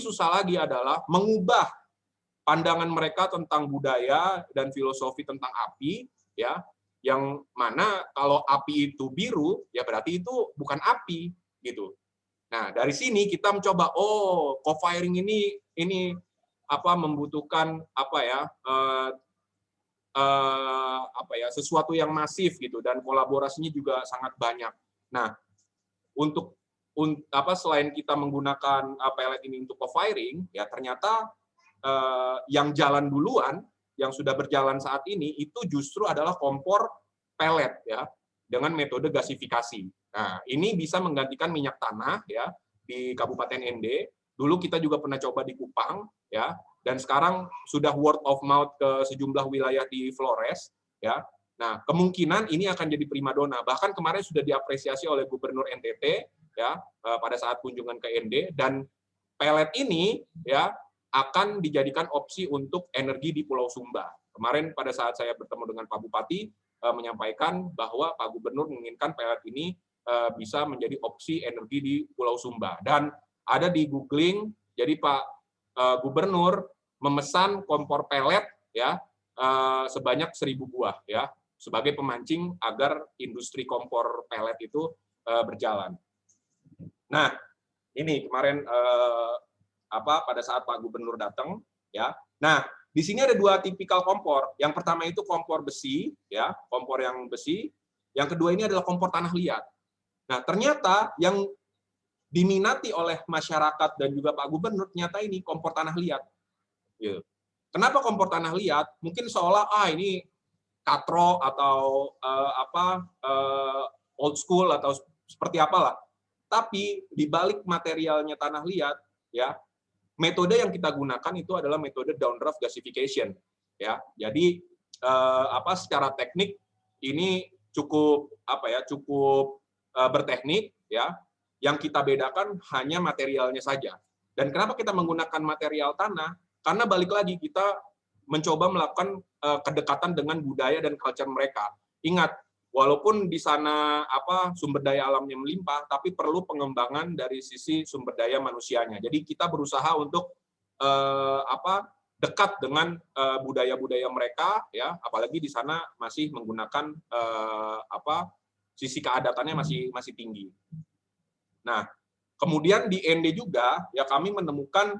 susah lagi adalah mengubah pandangan mereka tentang budaya dan filosofi tentang api, ya, yang mana kalau api itu biru, ya berarti itu bukan api, gitu. Nah, dari sini kita mencoba, oh, co-firing ini apa membutuhkan apa ya, sesuatu yang masif gitu dan kolaborasinya juga sangat banyak. Nah, untuk selain kita menggunakan pelet ini untuk co-firing, ya ternyata yang jalan duluan, yang sudah berjalan saat ini itu justru adalah kompor pelet ya dengan metode gasifikasi. Nah, ini bisa menggantikan minyak tanah ya di Kabupaten ND. Dulu kita juga pernah coba di Kupang ya, dan sekarang sudah word of mouth ke sejumlah wilayah di Flores ya. Nah, kemungkinan ini akan jadi primadona. Bahkan kemarin sudah diapresiasi oleh Gubernur NTT ya pada saat kunjungan ke ND, dan pelet ini ya akan dijadikan opsi untuk energi di Pulau Sumba. Kemarin pada saat saya bertemu dengan Pak Bupati menyampaikan bahwa Pak Gubernur menginginkan pelet ini bisa menjadi opsi energi di Pulau Sumba, dan ada di googling. Jadi Pak Gubernur memesan kompor pelet ya sebanyak 1.000 buah ya sebagai pemancing agar industri kompor pelet itu berjalan. Nah, ini kemarin pada saat Pak Gubernur datang ya. Nah, di sini ada dua tipikal kompor. Yang pertama itu kompor besi ya, kompor yang besi. Yang kedua ini adalah kompor tanah liat. Nah, ternyata yang diminati oleh masyarakat dan juga Pak Gubernur ternyata ini kompor tanah liat. Gitu. Kenapa kompor tanah liat? Mungkin seolah ini katro atau old school atau seperti apalah. Tapi di balik materialnya tanah liat, ya, metode yang kita gunakan itu adalah metode downdraft gasification, ya. Jadi secara teknik ini cukup berteknik, ya. Yang kita bedakan hanya materialnya saja. Dan kenapa kita menggunakan material tanah? Karena balik lagi kita mencoba melakukan kedekatan dengan budaya dan culture mereka. Ingat, walaupun di sana sumber daya alamnya melimpah, tapi perlu pengembangan dari sisi sumber daya manusianya. Jadi kita berusaha untuk dekat dengan budaya-budaya mereka, ya, apalagi di sana masih menggunakan sisi keadatannya masih tinggi. Nah, kemudian di ND juga ya kami menemukan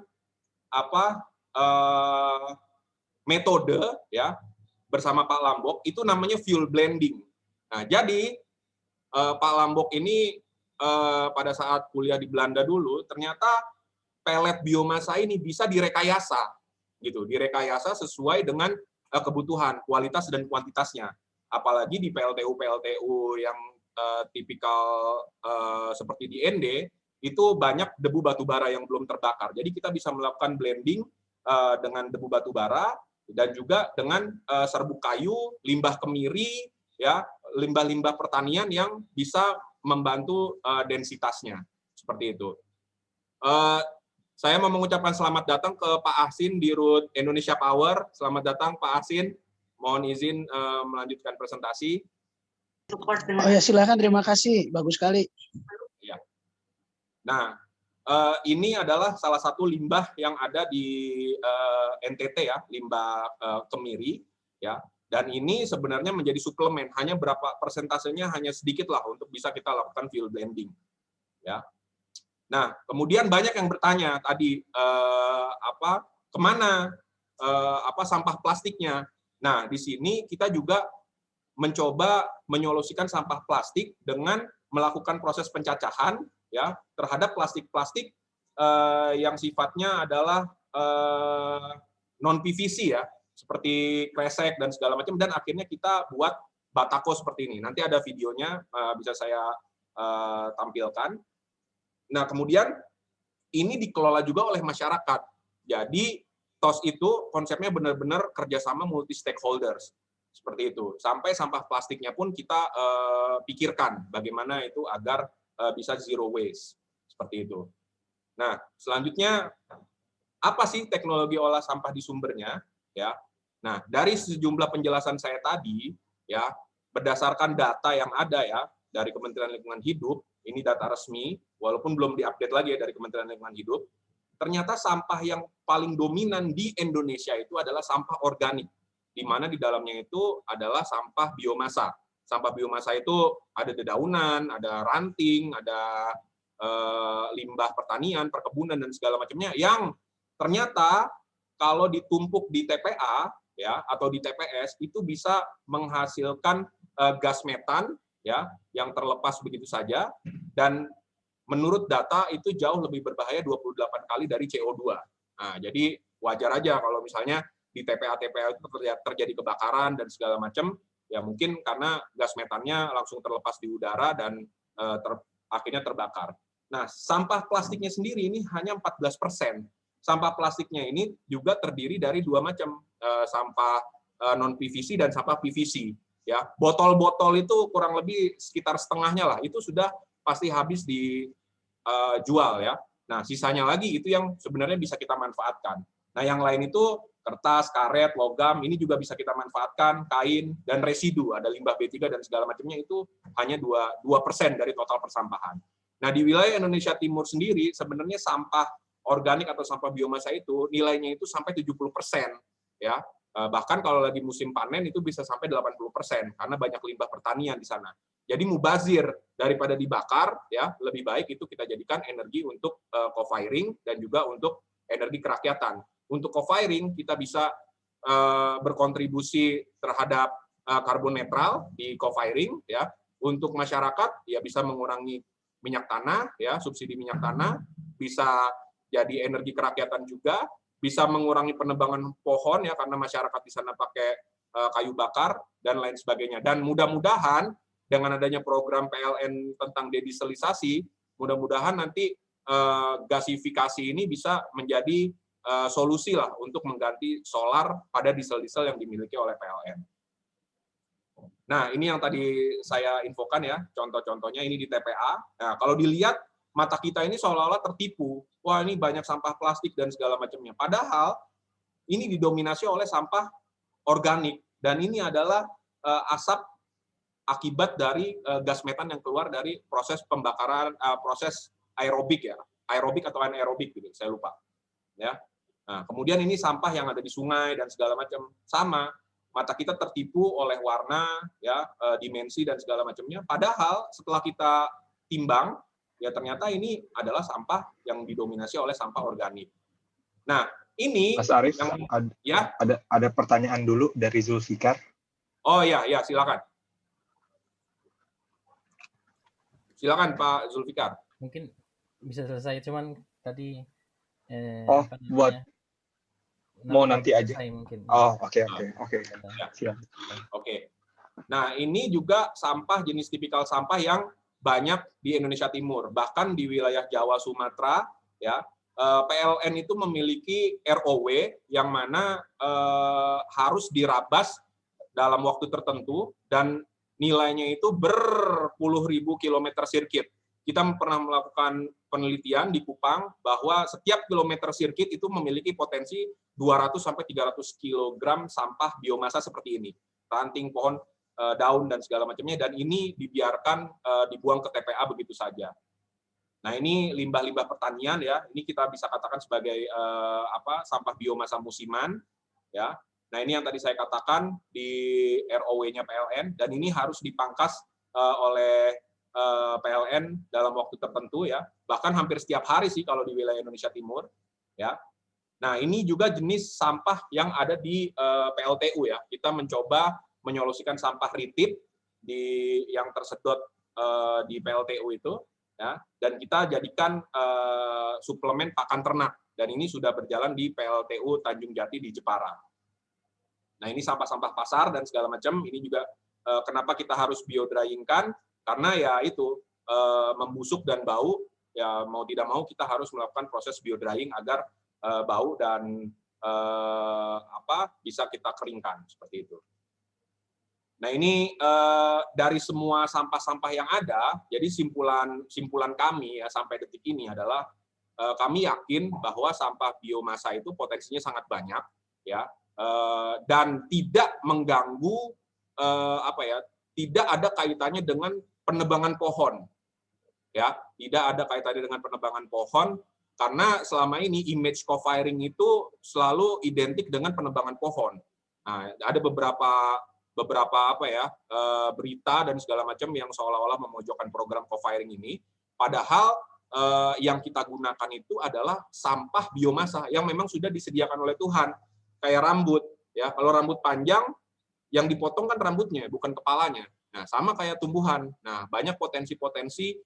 metode ya bersama Pak Lambok itu namanya fuel blending. Nah, jadi Pak Lambok ini pada saat kuliah di Belanda dulu ternyata pelet biomasa ini bisa direkayasa gitu, direkayasa sesuai dengan kebutuhan, kualitas dan kuantitasnya. Apalagi di PLTU yang tipikal seperti di ND itu banyak debu batu bara yang belum terbakar. Jadi kita bisa melakukan blending dengan debu batu bara dan juga dengan serbuk kayu, limbah kemiri, ya, limbah-limbah pertanian yang bisa membantu densitasnya seperti itu. Saya mau mengucapkan selamat datang ke Pak Ahsin di Rut Indonesia Power. Selamat datang Pak Ahsin. Mohon izin melanjutkan presentasi. Oh ya, silakan, terima kasih, bagus sekali. Ya. Nah, ini adalah salah satu limbah yang ada di NTT ya, limbah kemiri ya. Dan ini sebenarnya menjadi suplemen, hanya berapa persentasenya hanya sedikit lah untuk bisa kita lakukan fuel blending ya. Nah, kemudian banyak yang bertanya tadi kemana sampah plastiknya. Nah, di sini kita juga mencoba menyolusikan sampah plastik dengan melakukan proses pencacahan ya terhadap plastik-plastik yang sifatnya adalah non PVC ya, seperti kresek dan segala macam, dan akhirnya kita buat batako seperti ini. Nanti ada videonya bisa saya tampilkan. Nah, kemudian ini dikelola juga oleh masyarakat. Jadi TOS itu konsepnya benar-benar kerjasama multi stakeholders seperti itu. Sampai sampah plastiknya pun kita pikirkan bagaimana itu agar bisa zero waste seperti itu. Nah, selanjutnya apa sih teknologi olah sampah di sumbernya? Ya, nah dari sejumlah penjelasan saya tadi, ya berdasarkan data yang ada ya dari Kementerian Lingkungan Hidup, ini data resmi, walaupun belum diupdate lagi ya dari Kementerian Lingkungan Hidup, ternyata sampah yang paling dominan di Indonesia itu adalah sampah organik, di mana di dalamnya itu adalah sampah biomasa. Sampah biomasa itu ada dedaunan, ada ranting, ada limbah pertanian, perkebunan, dan segala macamnya, yang ternyata kalau ditumpuk di TPA ya atau di TPS itu bisa menghasilkan gas metan ya yang terlepas begitu saja, dan menurut data itu jauh lebih berbahaya 28 kali dari CO2. Nah, jadi wajar aja kalau misalnya di TPA-TPA itu terjadi kebakaran dan segala macam, ya mungkin karena gas metannya langsung terlepas di udara dan akhirnya terbakar. Nah, sampah plastiknya sendiri ini hanya 14%. Sampah plastiknya ini juga terdiri dari dua macam, sampah non PVC dan sampah PVC. Ya, botol-botol itu kurang lebih sekitar setengahnya lah, itu sudah pasti habis dijual ya. Nah, sisanya lagi itu yang sebenarnya bisa kita manfaatkan. Nah, yang lain itu kertas, karet, logam, ini juga bisa kita manfaatkan, kain, dan residu, ada limbah B3 dan segala macamnya, itu hanya 2% dari total persampahan. Nah, di wilayah Indonesia Timur sendiri, sebenarnya sampah organik atau sampah biomasa itu nilainya itu sampai 70%. Ya. Bahkan kalau lagi musim panen itu bisa sampai 80%, karena banyak limbah pertanian di sana. Jadi mubazir, daripada dibakar, ya lebih baik itu kita jadikan energi untuk co-firing dan juga untuk energi kerakyatan. Untuk co-firing, kita bisa berkontribusi terhadap karbon netral di co-firing, ya. Untuk masyarakat, ya bisa mengurangi minyak tanah, ya subsidi minyak tanah, bisa jadi energi kerakyatan juga, bisa mengurangi penebangan pohon ya karena masyarakat di sana pakai kayu bakar dan lain sebagainya. Dan mudah-mudahan dengan adanya program PLN tentang dedieselisasi, mudah-mudahan nanti gasifikasi ini bisa menjadi solusi lah untuk mengganti solar pada diesel-diesel yang dimiliki oleh PLN. Nah, ini yang tadi saya infokan ya, contoh-contohnya ini di TPA. Nah, kalau dilihat, mata kita ini seolah-olah tertipu. Wah, ini banyak sampah plastik dan segala macamnya. Padahal, ini didominasi oleh sampah organik. Dan ini adalah asap akibat dari gas metan yang keluar dari proses pembakaran, proses aerobik ya. Aerobik atau anaerobik, gitu, saya lupa. Ya. Nah, kemudian ini sampah yang ada di sungai dan segala macam. Sama, mata kita tertipu oleh warna, ya, dimensi dan segala macamnya. Padahal setelah kita timbang, ya ternyata ini adalah sampah yang didominasi oleh sampah organik. Nah, ini Mas Arief, yang, ada pertanyaan dulu dari Zulfikar. Oh ya, silakan. Silakan Pak Zulfikar. Mungkin bisa selesai, cuman tadi buat mau nanti aja. Mungkin. Oh, oke. Siap. Oke. Nah, ini juga sampah jenis tipikal sampah yang banyak di Indonesia Timur. Bahkan di wilayah Jawa, Sumatera, ya, PLN itu memiliki ROW yang mana harus dirabas dalam waktu tertentu dan nilainya itu berpuluh ribu kilometer sirkuit. Kita pernah melakukan penelitian di Kupang bahwa setiap kilometer sirkuit itu memiliki potensi 200 sampai 300 kg sampah biomasa seperti ini. Ranting, pohon, daun dan segala macamnya, dan ini dibiarkan dibuang ke TPA begitu saja. Nah, ini limbah-limbah pertanian ya. Ini kita bisa katakan sebagai sampah biomasa musiman ya. Nah, ini yang tadi saya katakan di ROW-nya PLN, dan ini harus dipangkas oleh PLN dalam waktu tertentu ya, bahkan hampir setiap hari sih kalau di wilayah Indonesia Timur ya. Nah, ini juga jenis sampah yang ada di PLTU ya. Kita mencoba menyolusikan sampah ritip yang tersedot di PLTU itu ya, dan kita jadikan suplemen pakan ternak, dan ini sudah berjalan di PLTU Tanjung Jati di Jepara. Nah, ini sampah-sampah pasar dan segala macam, ini juga kenapa kita harus biodryingkan, karena ya itu membusuk dan bau, ya mau tidak mau kita harus melakukan proses biodrying agar bau dan bisa kita keringkan seperti itu. Nah, ini dari semua sampah-sampah yang ada, jadi simpulan kami ya sampai detik ini adalah kami yakin bahwa sampah biomasa itu potensinya sangat banyak ya, dan tidak mengganggu tidak ada kaitannya dengan penebangan pohon. Ya, tidak ada kaitannya dengan penebangan pohon, Karena selama ini image co-firing itu selalu identik dengan penebangan pohon. Nah, ada beberapa apa ya, berita dan segala macam yang seolah-olah memojokkan program co-firing ini, padahal yang kita gunakan itu adalah sampah biomasa yang memang sudah disediakan oleh Tuhan, kayak rambut ya. Kalau rambut panjang yang dipotong kan rambutnya, bukan kepalanya. Nah, sama kayak tumbuhan. Nah, banyak potensi-potensi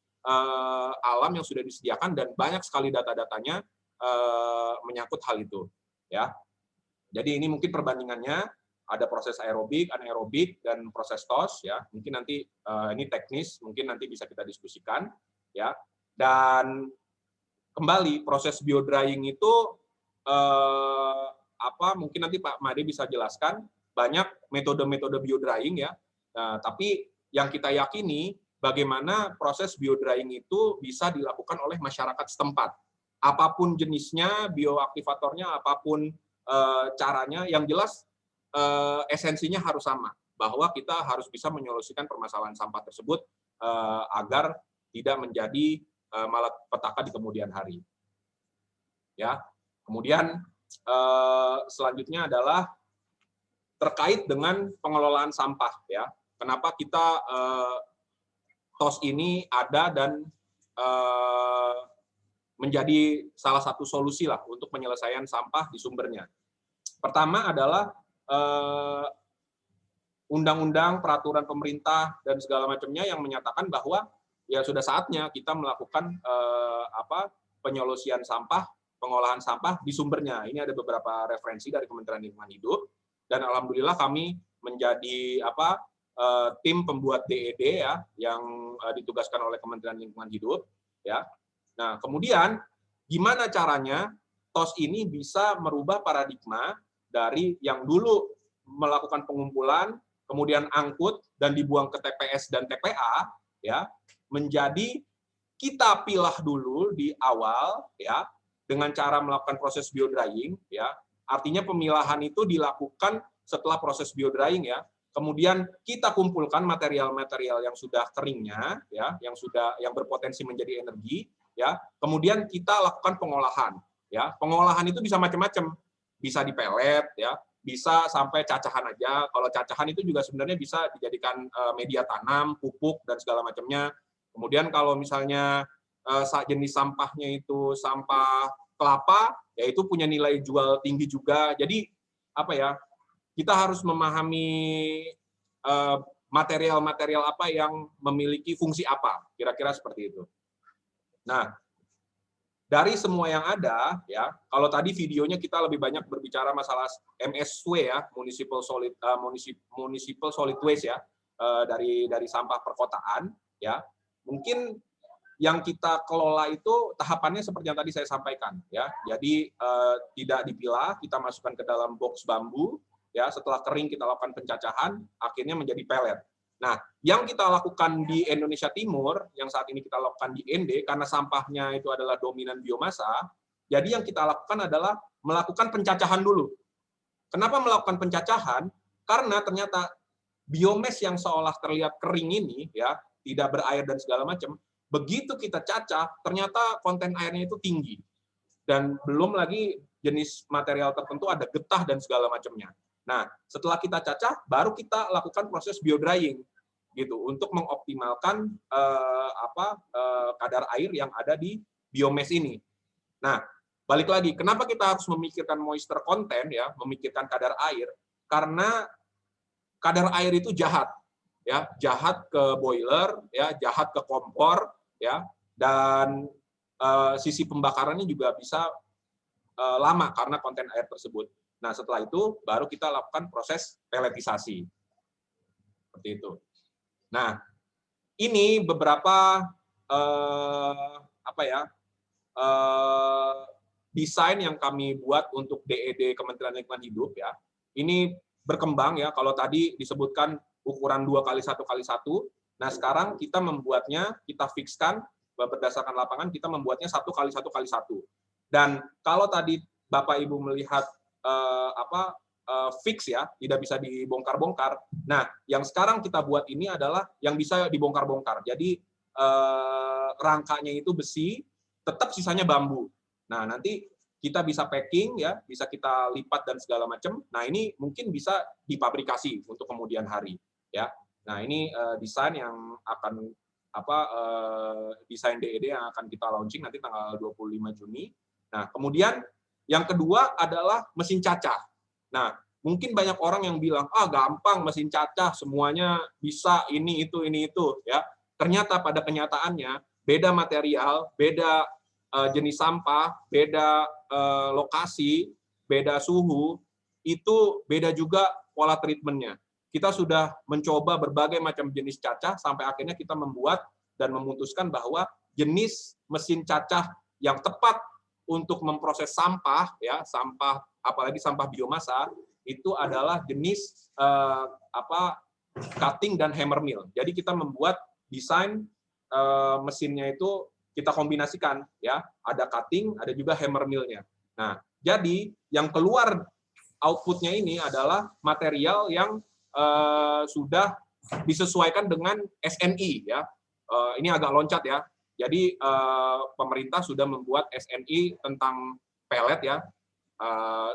alam yang sudah disediakan dan banyak sekali data-datanya menyangkut hal itu ya. Jadi ini mungkin perbandingannya, ada proses aerobik, anaerobik, dan proses TOS ya. Mungkin nanti ini teknis, mungkin nanti bisa kita diskusikan ya. Dan kembali proses biodrying itu mungkin nanti Pak Made bisa jelaskan, banyak metode-metode biodrying ya. Tapi yang kita yakini bagaimana proses biodrying itu bisa dilakukan oleh masyarakat setempat. Apapun jenisnya, bioaktivatornya, apapun caranya, yang jelas esensinya harus sama, bahwa kita harus bisa menyolusikan permasalahan sampah tersebut agar tidak menjadi malapetaka di kemudian hari. Ya, kemudian selanjutnya adalah terkait dengan pengelolaan sampah. Ya, kenapa kita TOS ini ada dan menjadi salah satu solusi lah untuk penyelesaian sampah di sumbernya. Pertama adalah undang-undang, peraturan pemerintah dan segala macamnya yang menyatakan bahwa ya sudah saatnya kita melakukan penyolusian sampah, pengolahan sampah di sumbernya. Ini ada beberapa referensi dari Kementerian Lingkungan Hidup dan alhamdulillah kami menjadi tim pembuat DED ya yang ditugaskan oleh Kementerian Lingkungan Hidup ya. Nah, kemudian gimana caranya TOS ini bisa merubah paradigma dari yang dulu melakukan pengumpulan, kemudian angkut dan dibuang ke TPS dan TPA ya, menjadi kita pilah dulu di awal ya dengan cara melakukan proses biodrying ya. Artinya pemilahan itu dilakukan setelah proses biodrying ya. Kemudian kita kumpulkan material-material yang sudah keringnya ya, yang berpotensi menjadi energi ya. Kemudian kita lakukan pengolahan ya. Pengolahan itu bisa macam-macam. Bisa dipelet ya, bisa sampai cacahan aja. Kalau cacahan itu juga sebenarnya bisa dijadikan media tanam, pupuk dan segala macamnya. Kemudian kalau misalnya jenis sampahnya itu sampah kelapa, ya itu punya nilai jual tinggi juga. Jadi apa ya? Kita harus memahami material-material apa yang memiliki fungsi apa, kira-kira seperti itu. Nah, dari semua yang ada, ya, kalau tadi videonya kita lebih banyak berbicara masalah MSW ya, Municipal Solid Waste ya, dari sampah perkotaan, ya, mungkin yang kita kelola itu tahapannya seperti yang tadi saya sampaikan, ya. Jadi tidak dipilah, kita masukkan ke dalam box bambu. Ya, setelah kering kita lakukan pencacahan, akhirnya menjadi pelet. Nah, yang kita lakukan di Indonesia Timur, yang saat ini kita lakukan di ND, karena sampahnya itu adalah dominan biomasa, jadi yang kita lakukan adalah melakukan pencacahan dulu. Kenapa melakukan pencacahan? Karena ternyata biomes yang seolah terlihat kering ini, ya, tidak berair dan segala macam, begitu kita cacah, ternyata konten airnya itu tinggi. Dan belum lagi jenis material tertentu ada getah dan segala macamnya. Nah, setelah kita cacah, baru kita lakukan proses biodrying, gitu, untuk mengoptimalkan kadar air yang ada di biomes ini. Nah, balik lagi, kenapa kita harus memikirkan moisture content, ya, memikirkan kadar air? Karena kadar air itu jahat, ya, jahat ke boiler, ya, jahat ke kompor, ya, dan sisi pembakarannya juga bisa lama karena konten air tersebut. Nah, setelah itu baru kita lakukan proses peletisasi. Seperti itu. Nah, ini beberapa desain yang kami buat untuk DED Kementerian Lingkungan Hidup ya. Ini berkembang ya. Kalau tadi disebutkan ukuran 2x1x1, nah sekarang kita membuatnya, kita fixkan berdasarkan lapangan, kita membuatnya 1x1x1. Dan kalau tadi Bapak Ibu melihat fix ya, tidak bisa dibongkar-bongkar. Nah, yang sekarang kita buat ini adalah yang bisa dibongkar-bongkar. Jadi rangkanya itu besi, tetap sisanya bambu. Nah, nanti kita bisa packing ya, bisa kita lipat dan segala macam. Nah, ini mungkin bisa dipabrikasi untuk kemudian hari ya. Nah, ini desain yang akan desain DED yang akan kita launching nanti tanggal 25 Juni. Nah, kemudian yang kedua adalah mesin cacah. Nah, mungkin banyak orang yang bilang, gampang mesin cacah, semuanya bisa ini itu ya. Ternyata pada kenyataannya beda material, beda jenis sampah, beda lokasi, beda suhu, itu beda juga pola treatment-nya. Kita sudah mencoba berbagai macam jenis cacah sampai akhirnya kita membuat dan memutuskan bahwa jenis mesin cacah yang tepat untuk memproses sampah ya, sampah apalagi sampah biomasa itu adalah jenis cutting dan hammer mill. Jadi kita membuat desain mesinnya itu kita kombinasikan ya, ada cutting, ada juga hammer mill-nya. Nah, jadi yang keluar output-nya ini adalah material yang sudah disesuaikan dengan SNI ya. Ini agak loncat ya. Jadi pemerintah sudah membuat SNI tentang pelet ya.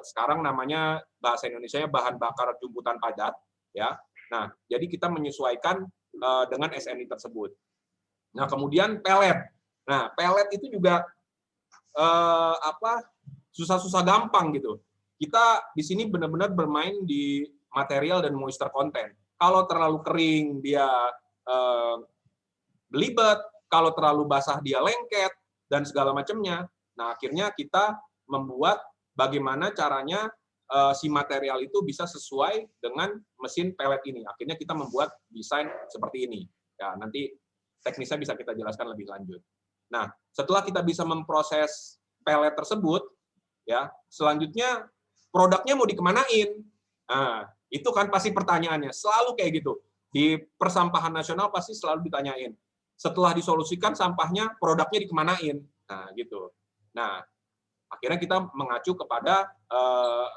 Sekarang namanya bahasa Indonesianya bahan bakar jumputan padat ya. Nah, jadi kita menyesuaikan dengan SNI tersebut. Nah, kemudian pelet. Nah, pelet itu juga susah-susah gampang gitu. Kita di sini benar-benar bermain di material dan moisture content. Kalau terlalu kering dia belibet, kalau terlalu basah dia lengket dan segala macamnya. Nah, akhirnya kita membuat bagaimana caranya si material itu bisa sesuai dengan mesin pelet ini. Akhirnya kita membuat desain seperti ini. Ya, nanti teknisnya bisa kita jelaskan lebih lanjut. Nah, setelah kita bisa memproses pelet tersebut, ya, selanjutnya produknya mau dikemanain? Nah, itu kan pasti pertanyaannya, selalu kayak gitu. Di persampahan nasional pasti selalu ditanyain. Setelah disolusikan sampahnya, produknya dikemanain? Nah, gitu. Nah, akhirnya kita mengacu kepada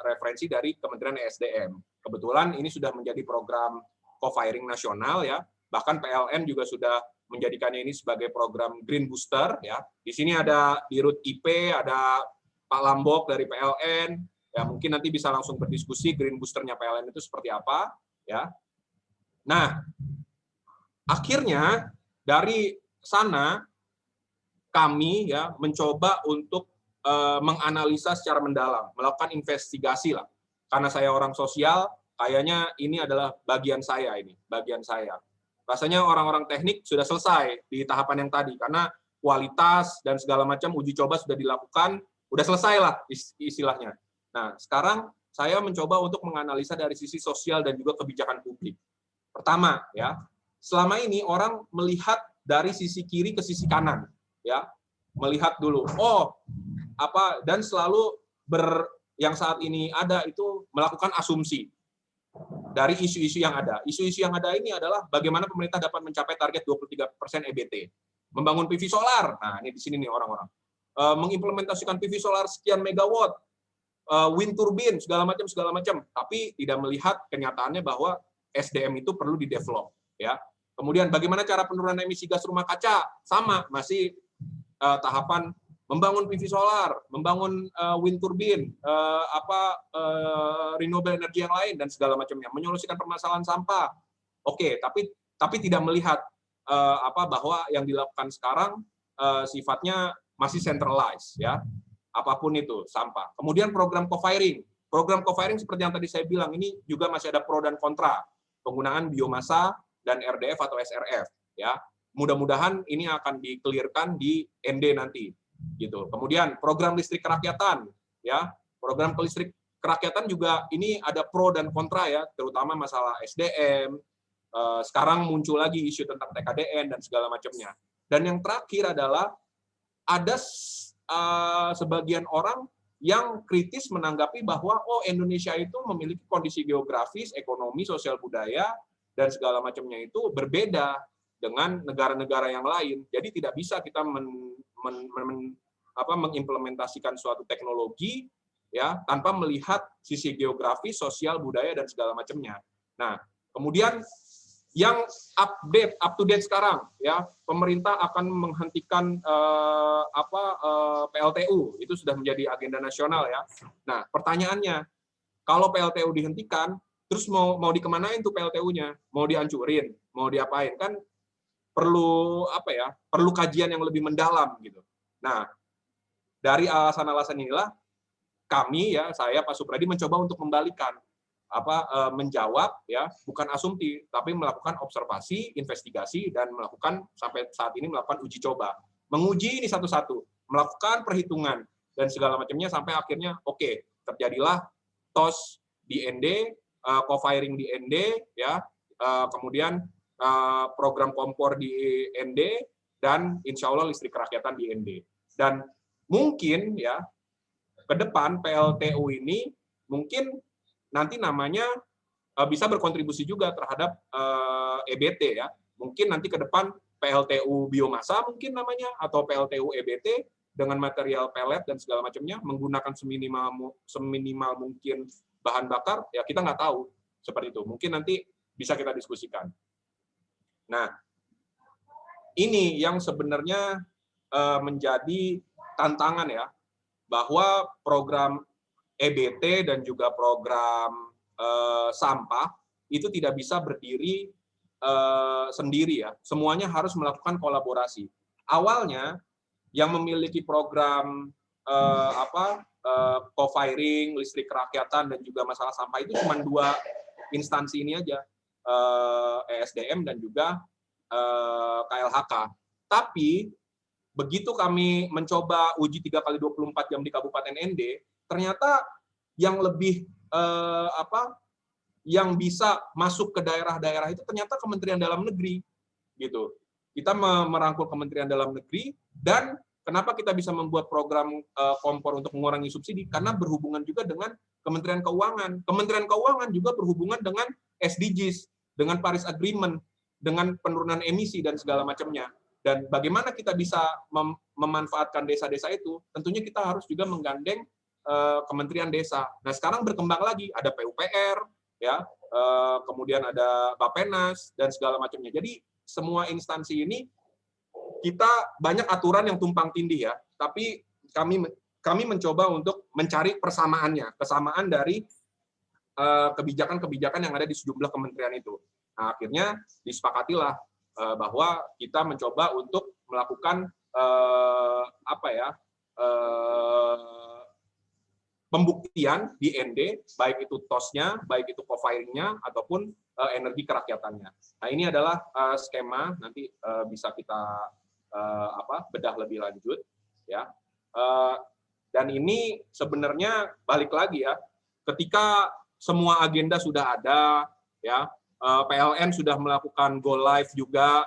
referensi dari Kementerian ESDM. Kebetulan ini sudah menjadi program co-firing nasional ya. Bahkan PLN juga sudah menjadikannya ini sebagai program Green Booster ya. Di sini ada Dirut IP, ada Pak Lambok dari PLN. Ya, mungkin nanti bisa langsung berdiskusi Green Booster-nya PLN itu seperti apa ya. Nah, akhirnya dari sana kami ya mencoba untuk menganalisa secara mendalam, melakukan investigasi lah. Karena saya orang sosial, kayaknya ini adalah bagian saya ini, bagian saya. Rasanya orang-orang teknik sudah selesai di tahapan yang tadi karena kualitas dan segala macam uji coba sudah dilakukan, udah selesai lah istilahnya. Nah, sekarang saya mencoba untuk menganalisa dari sisi sosial dan juga kebijakan publik. Pertama, ya, selama ini orang melihat dari sisi kiri ke sisi kanan, ya, melihat dulu, dan selalu yang saat ini ada itu melakukan asumsi dari isu-isu yang ada. Isu-isu yang ada ini adalah bagaimana pemerintah dapat mencapai target 23% EBT, membangun PV solar. Nah, ini di sini nih orang-orang mengimplementasikan PV solar sekian megawatt. Wind turbine segala macam, tapi tidak melihat kenyataannya bahwa SDM itu perlu di-develop ya. Kemudian bagaimana cara penurunan emisi gas rumah kaca? Sama, masih tahapan membangun PV solar, membangun wind turbine, renewable energy yang lain dan segala macamnya, menyolusikan permasalahan sampah. Oke, tapi tidak melihat bahwa yang dilakukan sekarang sifatnya masih centralized ya. Apapun itu, sampah. Kemudian program co-firing. Program co-firing seperti yang tadi saya bilang, ini juga masih ada pro dan kontra. Penggunaan biomasa dan RDF atau SRF. Ya. Mudah-mudahan ini akan di-clearkan di ND nanti. Gitu. Kemudian program listrik kerakyatan. Ya. Program listrik kerakyatan juga ini ada pro dan kontra ya, terutama masalah SDM. Sekarang muncul lagi isu tentang TKDN dan segala macamnya. Dan yang terakhir adalah ada sebagian orang yang kritis menanggapi bahwa Indonesia itu memiliki kondisi geografis, ekonomi, sosial budaya dan segala macamnya itu berbeda dengan negara-negara yang lain. Jadi tidak bisa kita mengimplementasikan suatu teknologi ya tanpa melihat sisi geografis, sosial budaya dan segala macamnya. Nah, kemudian Yang up to date sekarang, ya, pemerintah akan menghentikan PLTU, itu sudah menjadi agenda nasional ya. Nah, pertanyaannya, kalau PLTU dihentikan, terus mau dikemanain tuh PLTU-nya? Mau dihancurin, mau diapain? Kan perlu perlu kajian yang lebih mendalam gitu. Nah, dari alasan-alasan inilah kami ya, saya Pak Supradi mencoba untuk membalikan menjawab ya, bukan asumsi tapi melakukan observasi, investigasi, dan melakukan sampai saat ini melakukan uji coba, menguji ini satu-satu, melakukan perhitungan dan segala macamnya sampai akhirnya oke, terjadilah TOS di ND, co-firing di ND ya, kemudian program kompor di ND, dan insya Allah listrik kerakyatan di ND. Dan mungkin ya ke depan PLTU ini mungkin nanti namanya bisa berkontribusi juga terhadap EBT ya. Mungkin nanti ke depan PLTU biomasa mungkin namanya, atau PLTU EBT dengan material pellet dan segala macamnya, menggunakan seminimal mungkin bahan bakar, ya kita nggak tahu seperti itu. Mungkin nanti bisa kita diskusikan. Nah, ini yang sebenarnya menjadi tantangan ya, bahwa program EBT dan juga program sampah itu tidak bisa berdiri sendiri ya. Semuanya harus melakukan kolaborasi. Awalnya yang memiliki program co-firing, listrik kerakyatan, dan juga masalah sampah itu cuma 2 instansi ini aja, ESDM dan juga KLHK. Tapi begitu kami mencoba uji 3x24 jam di Kabupaten ND, ternyata yang lebih yang bisa masuk ke daerah-daerah itu ternyata Kementerian Dalam Negeri gitu. Kita merangkul Kementerian Dalam Negeri, dan kenapa kita bisa membuat program kompor untuk mengurangi subsidi? Karena berhubungan juga dengan Kementerian Keuangan. Kementerian Keuangan juga berhubungan dengan SDGs, dengan Paris Agreement, dengan penurunan emisi dan segala macamnya. Dan bagaimana kita bisa memanfaatkan desa-desa itu? Tentunya kita harus juga menggandeng Kementerian Desa. Nah, sekarang berkembang lagi, ada PUPR, ya, kemudian ada Bappenas dan segala macamnya. Jadi semua instansi ini kita banyak aturan yang tumpang tindih ya, tapi kami mencoba untuk mencari persamaannya, kesamaan dari kebijakan-kebijakan yang ada di sejumlah kementerian itu. Nah, akhirnya disepakatilah bahwa kita mencoba untuk melakukan pembuktian di ND, baik itu TOS-nya, baik itu co-firing-nya, ataupun energi kerakyatannya. Nah, ini adalah skema, nanti bisa kita bedah lebih lanjut, ya. Dan ini sebenarnya balik lagi ya, ketika semua agenda sudah ada, ya, PLN sudah melakukan go live juga,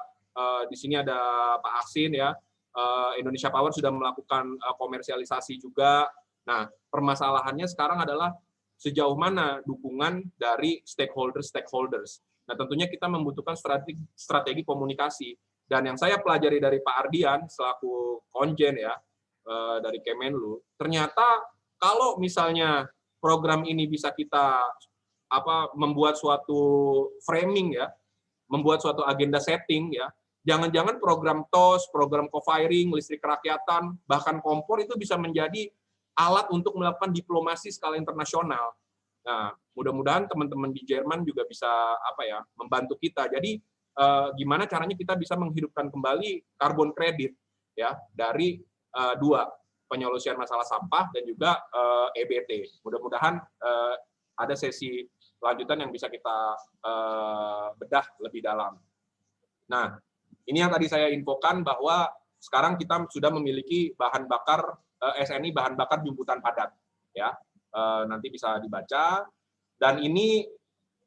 di sini ada Pak Aksin ya, Indonesia Power sudah melakukan komersialisasi juga. Nah, permasalahannya sekarang adalah sejauh mana dukungan dari stakeholders. Nah, tentunya kita membutuhkan strategi komunikasi. Dan yang saya pelajari dari Pak Ardian selaku konjen ya, dari Kemenlu, ternyata kalau misalnya program ini bisa kita membuat suatu framing ya, membuat suatu agenda setting ya, jangan-jangan program TOS, program co-firing, listrik kerakyatan, bahkan kompor itu bisa menjadi alat untuk melakukan diplomasi skala internasional. Nah, mudah-mudahan teman-teman di Jerman juga bisa membantu kita. Jadi gimana caranya kita bisa menghidupkan kembali karbon kredit ya dari 2, penyolusian masalah sampah dan juga EBT. Mudah-mudahan ada sesi lanjutan yang bisa kita bedah lebih dalam. Nah, ini yang tadi saya infokan bahwa sekarang kita sudah memiliki bahan bakar SNI, bahan bakar jumputan padat, ya, nanti bisa dibaca. Dan ini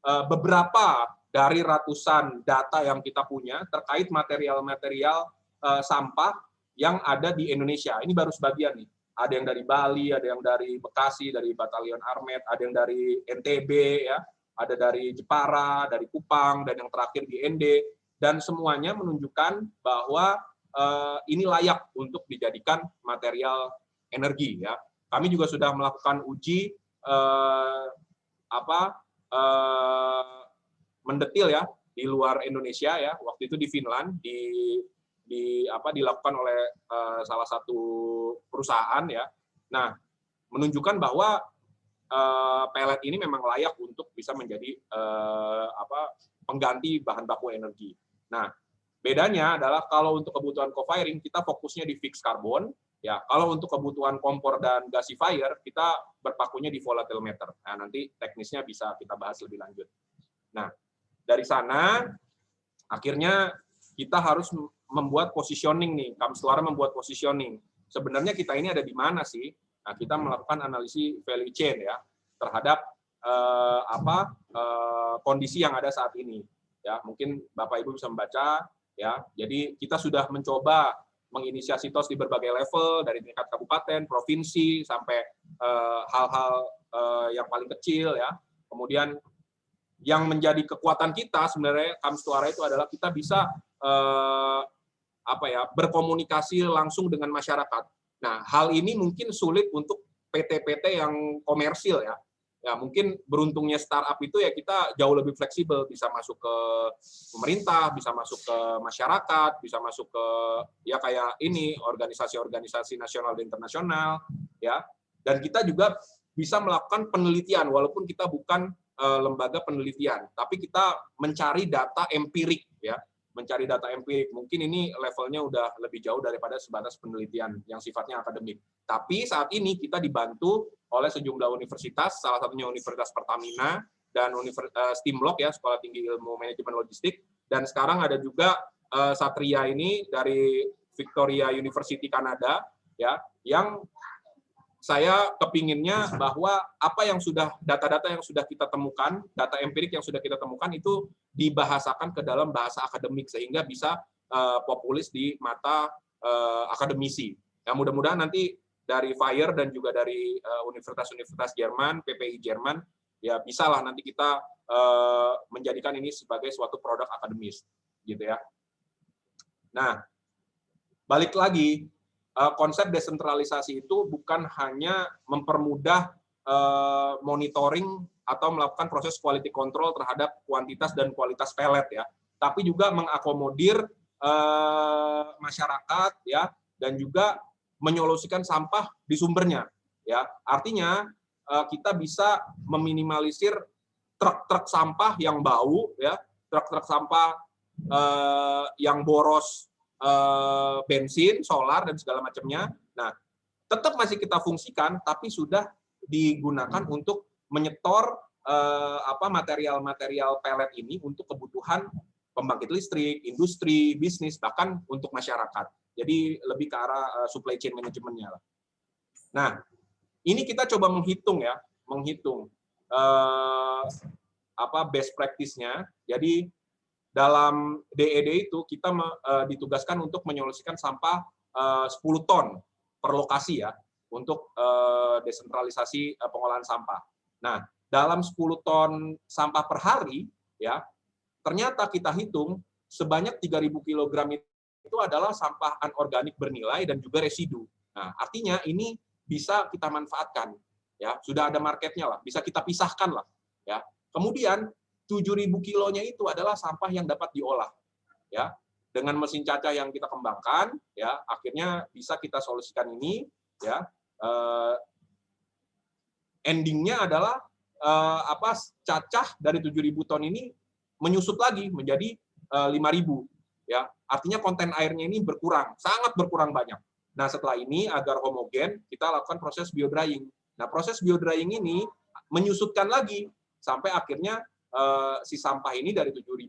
beberapa dari ratusan data yang kita punya terkait material-material sampah yang ada di Indonesia. Ini baru sebagian nih. Ada yang dari Bali, ada yang dari Bekasi, dari Batalion Armet, ada yang dari NTB, ya, ada dari Jepara, dari Kupang, dan yang terakhir di ND. Dan semuanya menunjukkan bahwa ini layak untuk dijadikan material energi ya. Kami juga sudah melakukan uji mendetil ya di luar Indonesia ya, waktu itu di Finland, dilakukan oleh salah satu perusahaan ya. Nah, menunjukkan bahwa pellet ini memang layak untuk bisa menjadi pengganti bahan baku energi. Nah, bedanya adalah kalau untuk kebutuhan co-firing kita fokusnya di fixed carbon, ya. Kalau untuk kebutuhan kompor dan gasifier kita berpakunya di volatile matter. Nah, nanti teknisnya bisa kita bahas lebih lanjut. Nah, dari sana akhirnya kita harus membuat positioning nih, Kamsuara membuat positioning. Sebenarnya kita ini ada di mana sih? Nah, kita melakukan analisis value chain ya terhadap kondisi yang ada saat ini. Ya, mungkin Bapak Ibu bisa membaca ya. Jadi kita sudah mencoba menginisiasi TOS di berbagai level dari tingkat kabupaten, provinsi sampai hal-hal yang paling kecil ya. Kemudian yang menjadi kekuatan kita sebenarnya Kamsuara itu adalah kita bisa berkomunikasi langsung dengan masyarakat. Nah, hal ini mungkin sulit untuk PT-PT yang komersil ya. Ya, mungkin beruntungnya startup itu ya kita jauh lebih fleksibel, bisa masuk ke pemerintah, bisa masuk ke masyarakat, bisa masuk ke ya kayak ini organisasi-organisasi nasional dan internasional ya. Dan kita juga bisa melakukan penelitian walaupun kita bukan lembaga penelitian, tapi kita mencari data empirik ya. Mencari data empirik. Mungkin ini levelnya udah lebih jauh daripada sebatas penelitian yang sifatnya akademik. Tapi saat ini kita dibantu oleh sejumlah universitas, salah satunya Universitas Pertamina dan Stimlog ya, Sekolah Tinggi Ilmu Manajemen Logistik, dan sekarang ada juga Satria ini dari Victoria University Kanada ya, yang saya kepinginnya bahwa apa yang sudah data-data yang sudah kita temukan, data empirik yang sudah kita temukan itu dibahasakan ke dalam bahasa akademik sehingga bisa populis di mata akademisi. Ya, mudah-mudahan nanti dari FIRE dan juga dari universitas-universitas Jerman, PPI Jerman, ya bisalah nanti kita menjadikan ini sebagai suatu produk akademis, gitu ya. Nah, balik lagi. Konsep desentralisasi itu bukan hanya mempermudah monitoring atau melakukan proses quality control terhadap kuantitas dan kualitas pellet ya, tapi juga mengakomodir masyarakat ya, dan juga menyolusikan sampah di sumbernya ya. Artinya kita bisa meminimalisir truk-truk sampah yang bau ya, truk-truk sampah yang boros bensin, solar dan segala macamnya. Nah, tetap masih kita fungsikan, tapi sudah digunakan untuk menyetor material-material pellet ini untuk kebutuhan pembangkit listrik, industri, bisnis, bahkan untuk masyarakat. Jadi lebih ke arah supply chain manajemennya. Nah, ini kita coba menghitung ya, best practice-nya. Jadi dalam DED itu kita ditugaskan untuk menyolusikan sampah 10 ton per lokasi ya, untuk desentralisasi pengolahan sampah. Nah, dalam 10 ton sampah per hari ya, ternyata kita hitung sebanyak 3.000 kg itu adalah sampah anorganik bernilai dan juga residu. Nah, artinya ini bisa kita manfaatkan ya, sudah ada marketnya lah, bisa kita pisahkan lah ya. Kemudian 7.000 kilonya itu adalah sampah yang dapat diolah ya, dengan mesin cacah yang kita kembangkan ya, akhirnya bisa kita solusikan ini ya. Endingnya adalah cacah dari 7.000 ton ini menyusut lagi menjadi 5.000 ya, artinya konten airnya ini berkurang, sangat berkurang banyak. Nah, setelah ini agar homogen kita lakukan proses biodrying. Nah, proses biodrying ini menyusutkan lagi sampai akhirnya si sampah ini dari 7.000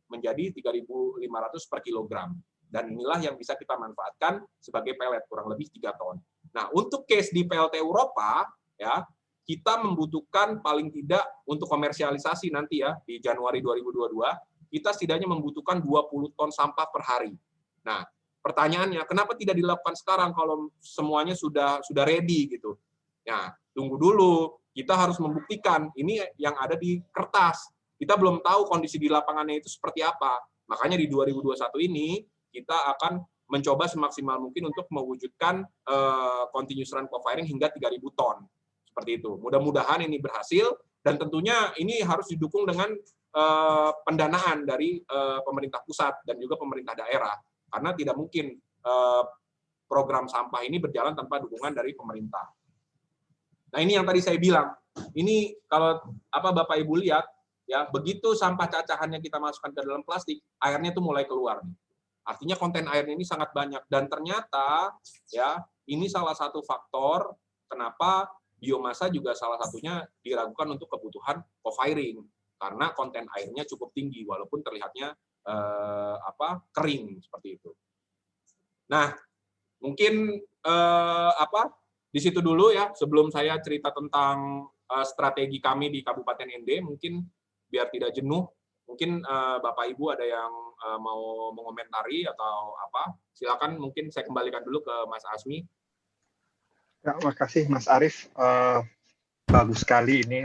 menjadi 3.500 per kilogram. Dan inilah yang bisa kita manfaatkan sebagai pellet, kurang lebih 3 ton. Nah, untuk case di PLT Eropa, ya, kita membutuhkan paling tidak untuk komersialisasi nanti ya, di Januari 2022, kita setidaknya membutuhkan 20 ton sampah per hari. Nah, pertanyaannya, kenapa tidak dilakukan sekarang kalau semuanya sudah ready gitu? Nah, tunggu dulu. Kita harus membuktikan ini yang ada di kertas. Kita belum tahu kondisi di lapangannya itu seperti apa. Makanya di 2021 ini kita akan mencoba semaksimal mungkin untuk mewujudkan continuous run co-firing hingga 3.000 ton. Seperti itu. Mudah-mudahan ini berhasil dan tentunya ini harus didukung dengan pendanaan dari pemerintah pusat dan juga pemerintah daerah, karena tidak mungkin program sampah ini berjalan tanpa dukungan dari pemerintah. Nah, ini yang tadi saya bilang. Ini kalau Bapak Ibu lihat, ya, begitu sampah cacahannya kita masukkan ke dalam plastik, airnya itu mulai keluar. Artinya konten airnya ini sangat banyak, dan ternyata ya ini salah satu faktor kenapa biomasa juga salah satunya diragukan untuk kebutuhan co-firing, karena konten airnya cukup tinggi walaupun terlihatnya kering seperti itu. Nah, mungkin di situ dulu ya, sebelum saya cerita tentang strategi kami di Kabupaten ND, mungkin biar tidak jenuh, mungkin Bapak Ibu ada yang mau mengomentari atau apa, silakan, mungkin saya kembalikan dulu ke Mas Asmi. Ya, makasih Mas Arief. Bagus sekali ini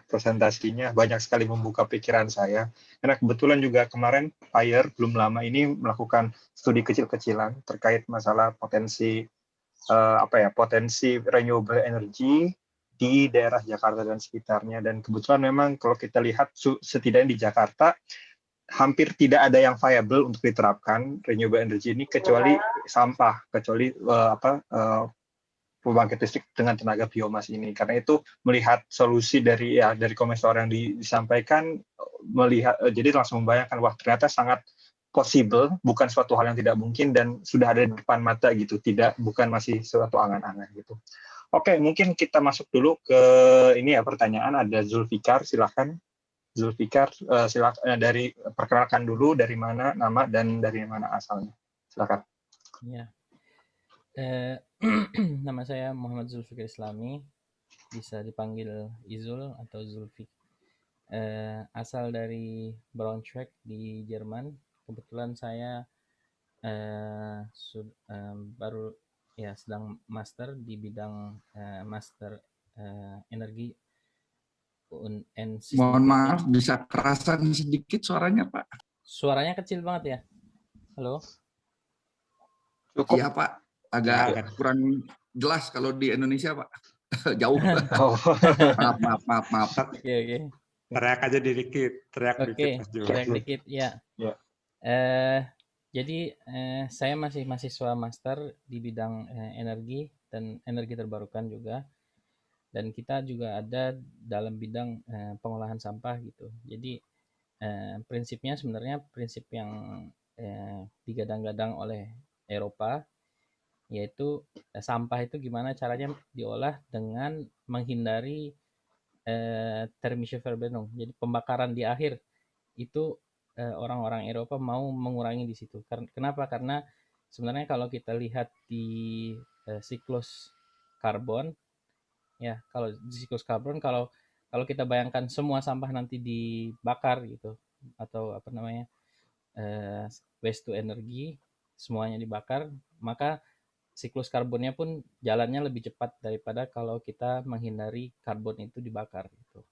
presentasinya, banyak sekali membuka pikiran saya. Karena kebetulan juga kemarin Fire belum lama ini melakukan studi kecil-kecilan terkait masalah potensi potensi renewable energy di daerah Jakarta dan sekitarnya. Dan kebetulan memang kalau kita lihat setidaknya di Jakarta hampir tidak ada yang viable untuk diterapkan renewable energy ini kecuali sampah, kecuali pembangkit listrik dengan tenaga biomas ini. Karena itu melihat solusi dari komentar yang disampaikan, jadi langsung membayangkan, wah ternyata sangat possible, bukan suatu hal yang tidak mungkin dan sudah ada di depan mata gitu, bukan masih suatu angan-angan gitu. Oke, mungkin kita masuk dulu ke ini ya, pertanyaan. Ada Zulfikar, silakan. Zulfikar, silakan, dari perkenalkan dulu dari mana nama dan dari mana asalnya. Silakan. Ya. Nama saya Muhammad Zulfikar Islami, bisa dipanggil Izul atau Zulfik. Asal dari Braunschweig di Jerman. Kebetulan saya baru ya sedang master di bidang master energi. Mohon maaf, bisa kerasan sedikit suaranya, Pak? Suaranya kecil banget ya. Halo? Cukup. Iya, Pak. Agak kurang jelas kalau di Indonesia, Pak. Jauh. Maaf. Oke. Teriak aja dikit, teriak dikit ya. Jadi saya masih mahasiswa master di bidang energi dan energi terbarukan juga, dan kita juga ada dalam bidang pengolahan sampah gitu. Jadi prinsipnya sebenarnya prinsip yang digadang-gadang oleh Eropa, yaitu sampah itu gimana caranya diolah dengan menghindari termische Verbrennung. Jadi pembakaran di akhir itu orang-orang Eropa mau mengurangi di situ. Kenapa? Karena sebenarnya kalau kita lihat di siklus karbon, ya kalau di siklus karbon, kalau kita bayangkan semua sampah nanti dibakar gitu, atau waste to energy, semuanya dibakar, maka siklus karbonnya pun jalannya lebih cepat daripada kalau kita menghindari karbon itu dibakar gitu.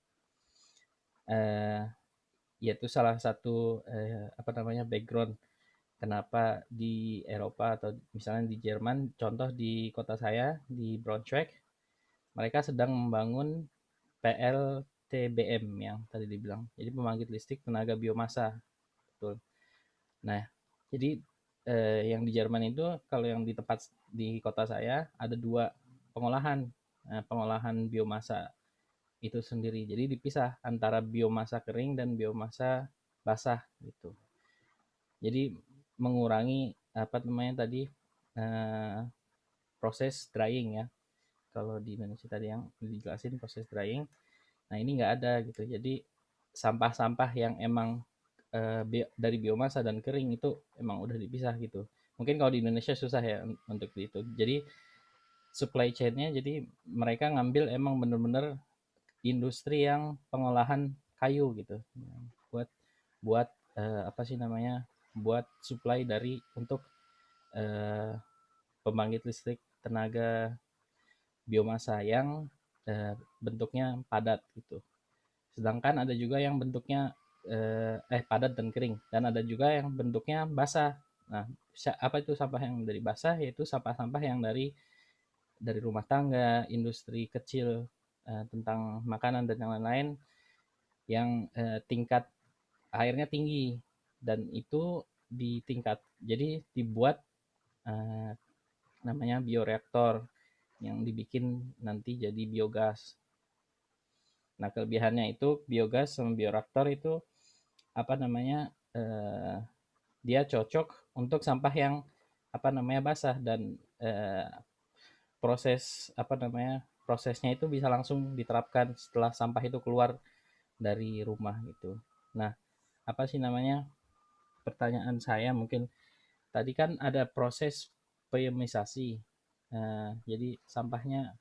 Yaitu salah satu background kenapa di Eropa atau misalnya di Jerman, contoh di kota saya di Braunschweig, mereka sedang membangun PLTBM yang tadi dibilang, jadi pembangkit listrik tenaga biomasa, betul. Nah, jadi yang di Jerman itu, kalau yang di tempat di kota saya ada 2 pengolahan biomasa itu sendiri. Jadi dipisah antara biomasa kering dan biomasa basah gitu. Jadi mengurangi proses drying ya. Kalau di Indonesia tadi yang dijelasin proses drying. Nah, ini nggak ada gitu. Jadi sampah-sampah yang emang dari biomasa dan kering itu emang udah dipisah gitu. Mungkin kalau di Indonesia susah ya untuk itu. Jadi supply chain-nya, jadi mereka ngambil emang bener-bener industri yang pengolahan kayu gitu, buat buat supply untuk pembangkit listrik tenaga biomasa yang bentuknya padat gitu. Sedangkan ada juga yang bentuknya padat dan kering, dan ada juga yang bentuknya basah. Nah, apa itu sampah yang dari basah? Yaitu sampah-sampah yang dari rumah tangga, industri kecil tentang makanan dan yang lain-lain, yang tingkat airnya tinggi, dan itu jadi dibuat namanya bioreaktor yang dibikin nanti jadi biogas. Nah, kelebihannya itu biogas sama bioreaktor itu apa namanya dia cocok untuk sampah yang basah, dan prosesnya itu bisa langsung diterapkan setelah sampah itu keluar dari rumah gitu. Nah, pertanyaan saya mungkin tadi kan ada proses piomisasi. Jadi sampahnya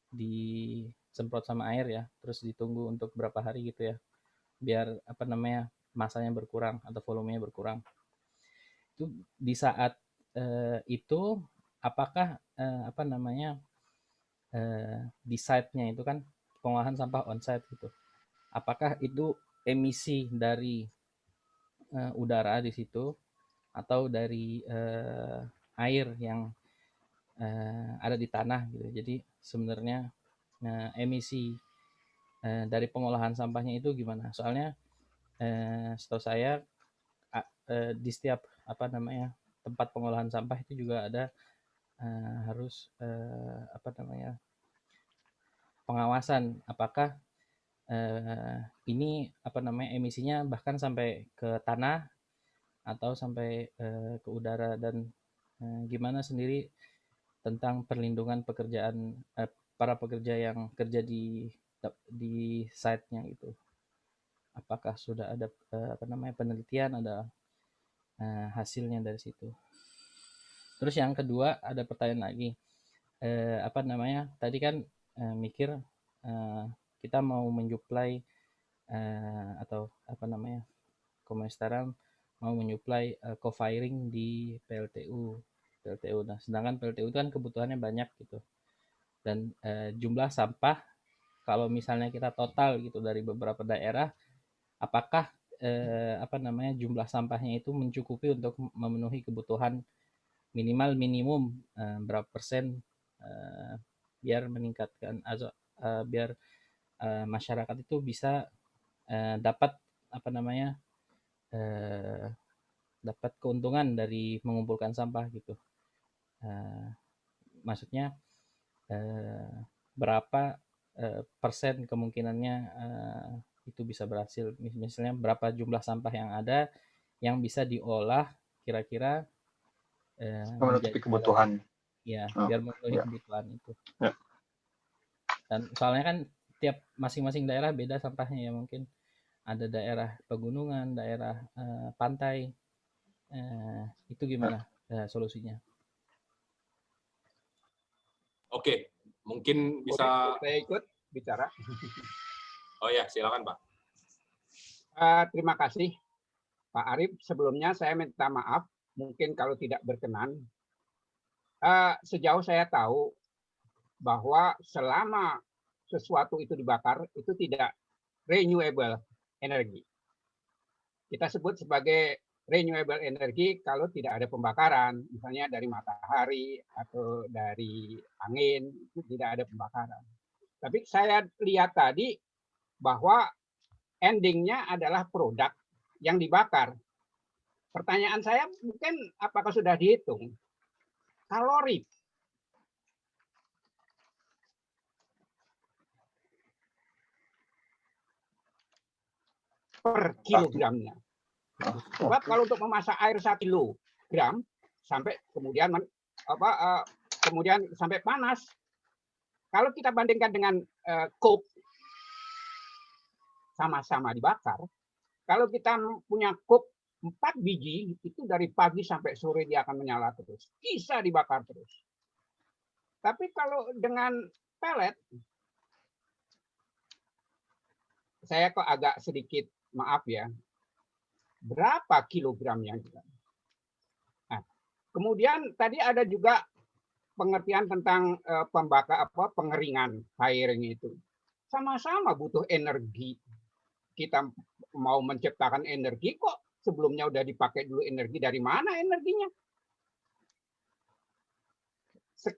disemprot sama air ya, terus ditunggu untuk berapa hari gitu ya, biar masanya berkurang atau volumenya berkurang. Itu di saat itu apakah di site-nya itu kan pengolahan sampah on-site gitu, apakah itu emisi dari udara di situ atau dari air yang ada di tanah gitu. Jadi sebenarnya emisi dari pengolahan sampahnya itu gimana? Soalnya setahu saya di setiap tempat pengolahan sampah itu juga ada harus pengawasan apakah ini emisinya bahkan sampai ke tanah atau sampai ke udara, dan gimana sendiri tentang perlindungan para pekerja yang kerja di site-nya gitu. Apakah sudah ada penelitian, ada hasilnya dari situ. Terus yang kedua ada pertanyaan lagi, tadi kan mikir kita mau menyuplai atau Komestaram mau menyuplai co-firing di PLTU. Nah, sedangkan PLTU itu kan kebutuhannya banyak gitu, dan jumlah sampah kalau misalnya kita total gitu dari beberapa daerah, apakah jumlah sampahnya itu mencukupi untuk memenuhi kebutuhan minimum berapa persen biar meningkatkan biar masyarakat itu bisa dapat dapat keuntungan dari mengumpulkan sampah gitu. Maksudnya berapa persen kemungkinannya itu bisa berhasil, misalnya berapa jumlah sampah yang ada yang bisa diolah kira-kira menutupi kebutuhan ya, biar memenuhi kebutuhan itu. Dan soalnya kan tiap masing-masing daerah beda sampahnya ya, mungkin ada daerah pegunungan, daerah pantai, itu gimana solusinya? Oke, mungkin bisa. Saya ikut bicara. Oh ya, silakan Pak. Terima kasih Pak Arif. Sebelumnya saya minta maaf, mungkin kalau tidak berkenan. Sejauh saya tahu bahwa selama sesuatu itu dibakar, itu tidak renewable energy. Kita sebut sebagai renewable energy kalau tidak ada pembakaran, misalnya dari matahari atau dari angin, itu tidak ada pembakaran. Tapi saya lihat tadi bahwa endingnya adalah produk yang dibakar. Pertanyaan saya mungkin apakah sudah dihitung kalori per kilogramnya? Sebab kalau untuk memasak air 1 kilogram sampai kemudian sampai panas, kalau kita bandingkan dengan coke sama-sama dibakar, kalau kita punya coke 4 biji itu dari pagi sampai sore dia akan menyala terus, bisa dibakar terus. Tapi kalau dengan pellet, saya kok agak sedikit maaf ya, berapa kilogramnya? Nah, kemudian tadi ada juga pengertian tentang pengeringan, firing itu. Sama-sama butuh energi. Kita mau menciptakan energi kok sebelumnya udah dipakai dulu energi, dari mana energinya?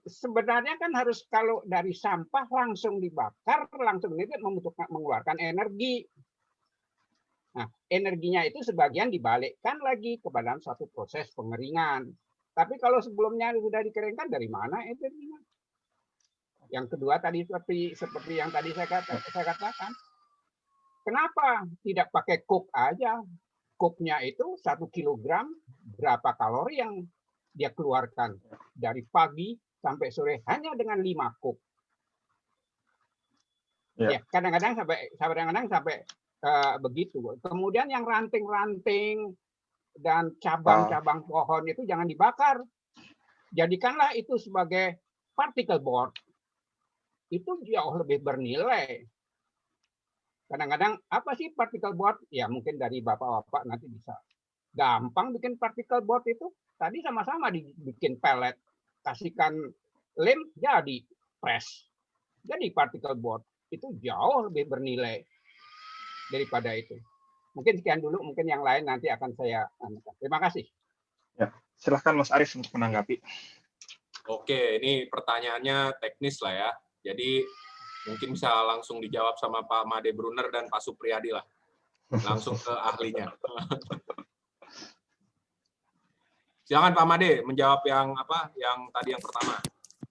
Sebenarnya kan harus kalau dari sampah langsung dibakar, langsung itu membutuhkan mengeluarkan energi. Nah, energinya itu sebagian dibalikkan lagi kepada suatu proses pengeringan. Tapi kalau sebelumnya sudah dikeringkan, dari mana energinya? Yang kedua tadi seperti yang tadi saya katakan, kenapa tidak pakai cook aja? Cooknya itu 1 kilogram berapa kalori yang dia keluarkan dari pagi sampai sore hanya dengan 5 cook. Ya, kadang-kadang sampai begitu. Kemudian yang ranting-ranting dan cabang-cabang pohon itu jangan dibakar. Jadikanlah itu sebagai particle board. Itu jauh lebih bernilai. Kadang-kadang apa sih particle board? Ya mungkin dari bapak-bapak nanti bisa gampang bikin particle board itu. Tadi sama-sama dibikin pellet, kasihkan lem jadi press. Jadi particle board itu jauh lebih bernilai daripada itu. Mungkin sekian dulu, mungkin yang lain nanti akan saya anukan. Terima kasih. Ya, silahkan Mas Arief untuk menanggapi. Oke, ini pertanyaannya teknis lah ya. Jadi mungkin bisa langsung dijawab sama Pak Made Brunner dan Pak Supriyadi lah. Langsung ke ahlinya. Silakan Pak Made menjawab yang apa? Yang tadi yang pertama.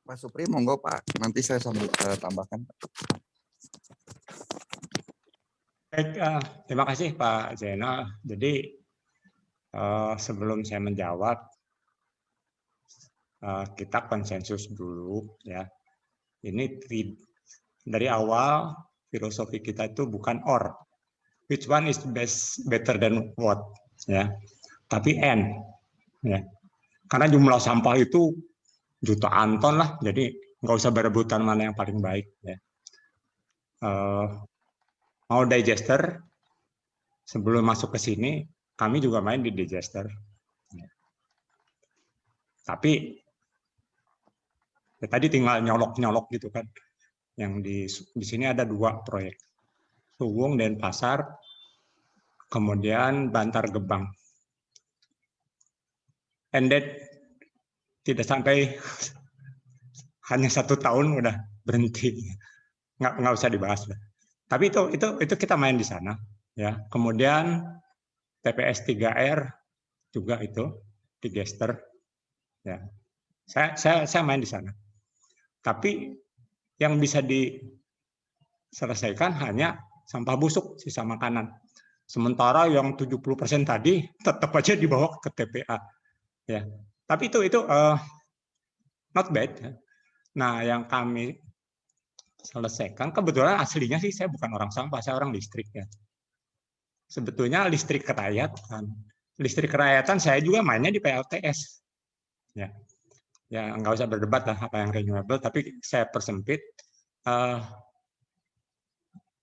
Pak Supri, monggo Pak. Nanti saya sambil tambahkan. Baik, terima kasih Pak Zainal. Jadi sebelum saya menjawab, kita konsensus dulu ya. Ini dari awal filosofi kita itu bukan or, which one is better than what, ya. Tapi and, ya. Karena jumlah sampah itu jutaan ton lah, jadi nggak usah berebutan mana yang paling baik, ya. Mau digester, sebelum masuk ke sini, kami juga main di digester. Tapi ya tadi tinggal nyolok-nyolok gitu kan. Yang di sini ada 2 proyek. Suwung dan Pasar, kemudian Bantar Gebang. And that tidak sampai hanya 1 tahun udah berhenti. Nggak usah dibahas lah. Tapi itu kita main di sana, ya. Kemudian TPS 3R juga itu digester, ya. Saya main di sana. Tapi yang bisa diselesaikan hanya sampah busuk, sisa makanan. Sementara yang 70% tadi tetap aja dibawa ke TPA, ya. Tapi itu not bad. Ya. Nah, yang kami selesaikan, kebetulan aslinya sih saya bukan orang sampah, saya orang listrik ya. Sebetulnya listrik kerakyatan. Listrik kerakyatan saya juga mainnya di PLTS. Ya, ya nggak usah berdebat lah apa yang renewable, tapi saya persempit.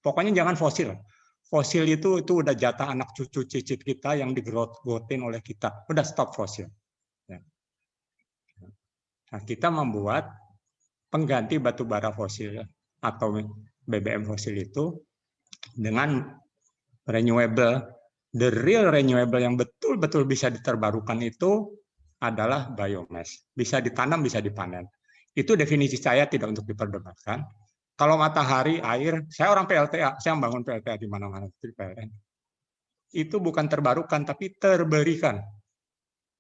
Pokoknya jangan fosil. Fosil itu udah jatah anak cucu cicit kita yang digerotin oleh kita. Udah stop fosil. Ya. Nah, kita membuat pengganti batu bara fosil atau BBM fosil itu dengan renewable. The real renewable yang betul-betul bisa diterbarukan itu adalah biomass. Bisa ditanam, bisa dipanen. Itu definisi saya, tidak untuk diperdebatkan. Kalau matahari, air, saya orang PLTA, saya membangun PLTA di mana-mana di PLN. Itu bukan terbarukan, tapi terberikan.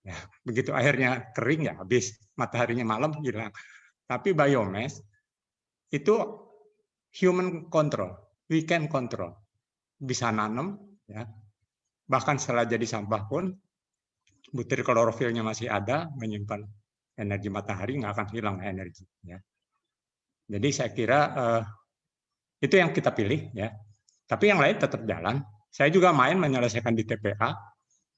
Ya, begitu airnya kering, ya habis. Mataharinya malam, hilang. Tapi biomass itu human control, we can control, bisa nanam, ya. Bahkan setelah jadi sampah pun butir klorofilnya masih ada, menyimpan energi matahari, nggak akan hilang energi. Ya. Jadi saya kira itu yang kita pilih, ya. Tapi yang lain tetap jalan. Saya juga main menyelesaikan di TPA,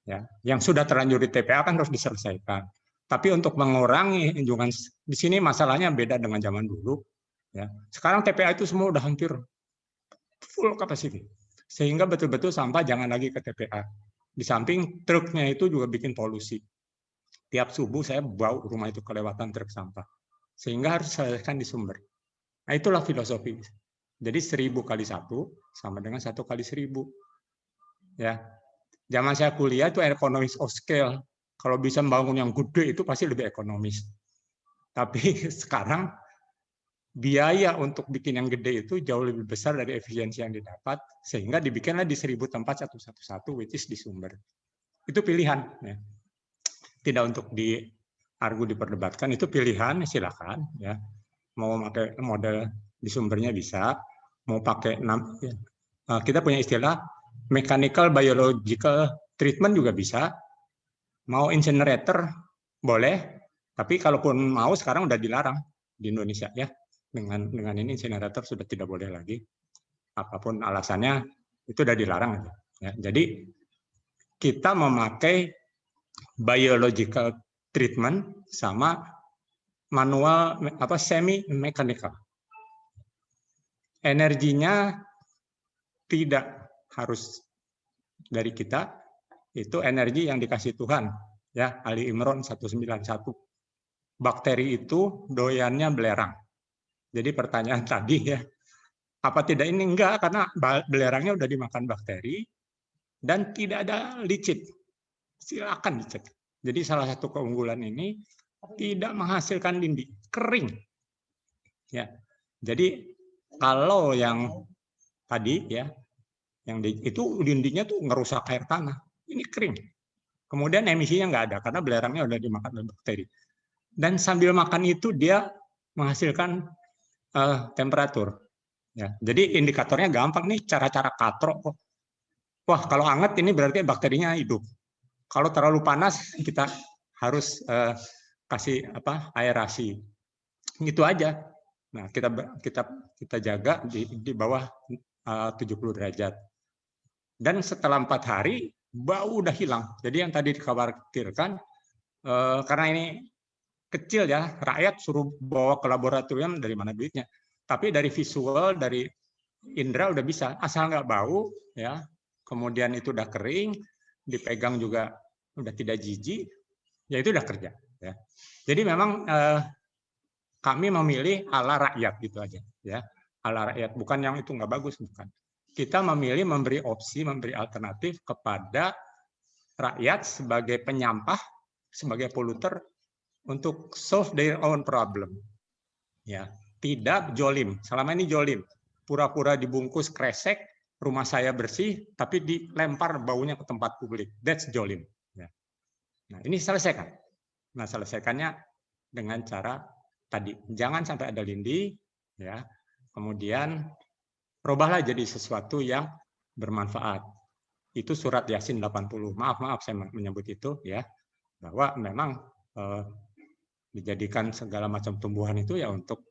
ya. Yang sudah terlanjur di TPA kan harus diselesaikan. Tapi untuk mengurangi junjungan di sini masalahnya beda dengan zaman dulu. Ya. Sekarang TPA itu semua udah hampir full capacity. Sehingga betul-betul sampah jangan lagi ke TPA. Di samping truknya itu juga bikin polusi. Tiap subuh saya bawa rumah itu kelewatan truk sampah. Sehingga harus selesaikan di sumber. Nah itulah filosofi. Jadi 1000 kali 1 sama dengan 1 kali 1000. Ya. Zaman saya kuliah itu economies of scale. Kalau bisa membangun yang gede itu pasti lebih ekonomis. Tapi sekarang biaya untuk bikin yang gede itu jauh lebih besar dari efisiensi yang didapat, sehingga dibikinlah di 1000 tempat 111, which is di Sumber. Itu pilihan, ya. Tidak untuk diperdebatkan, itu pilihan, silakan, ya. Mau pakai model di Sumbernya bisa, mau pakai kita punya istilah mechanical biological treatment juga bisa, mau incinerator boleh, tapi kalaupun mau sekarang udah dilarang di Indonesia, ya. Dengan ini incinerator sudah tidak boleh lagi, apapun alasannya itu udah dilarang, ya. Jadi kita memakai biological treatment sama manual semi mechanical. Energinya tidak harus dari kita, itu energi yang dikasih Tuhan, ya. Ali Imran 191. Bakteri itu doyannya belerang. Jadi pertanyaan tadi, ya, apa tidak ini? Enggak, karena belerangnya udah dimakan bakteri dan tidak ada licin. Silakan dicek. Jadi salah satu keunggulan ini tidak menghasilkan lindi, kering. Ya. Jadi kalau yang tadi, ya, yang itu lindinya tuh ngerusak air tanah, ini kering. Kemudian emisinya nggak ada karena belerangnya udah dimakan oleh bakteri. Dan sambil makan itu dia menghasilkan temperatur. Ya, jadi indikatornya gampang nih, cara-cara katrok. Wah, kalau hangat ini berarti bakterinya hidup. Kalau terlalu panas kita harus kasih aerasi. Gitu aja. Nah, kita jaga di bawah 70 derajat. Dan setelah 4 hari bau udah hilang. Jadi yang tadi dikhawatirkan karena ini kecil, ya, rakyat suruh bawa ke laboratorium, dari mana duitnya. Tapi dari visual, dari indera udah bisa, asal nggak bau, ya. Kemudian itu udah kering, dipegang juga udah tidak jijik, ya itu udah kerja, ya. Jadi memang kami memilih ala rakyat gitu aja, ya. Ala rakyat, bukan yang itu nggak bagus, bukan. Kita memilih memberi opsi, memberi alternatif kepada rakyat sebagai penyampah, sebagai poluter, untuk solve their own problem. Ya, tidak jolim. Selama ini jolim. Pura-pura dibungkus kresek, rumah saya bersih, tapi dilempar baunya ke tempat publik. That's jolim. Ya. Nah, ini selesaikan. Nah, selesaikannya dengan cara tadi. Jangan sampai ada lindi, ya. Kemudian robahlah jadi sesuatu yang bermanfaat. Itu surat Yasin 80. Maaf saya menyebut itu, ya. Bahwa memang dijadikan segala macam tumbuhan itu ya untuk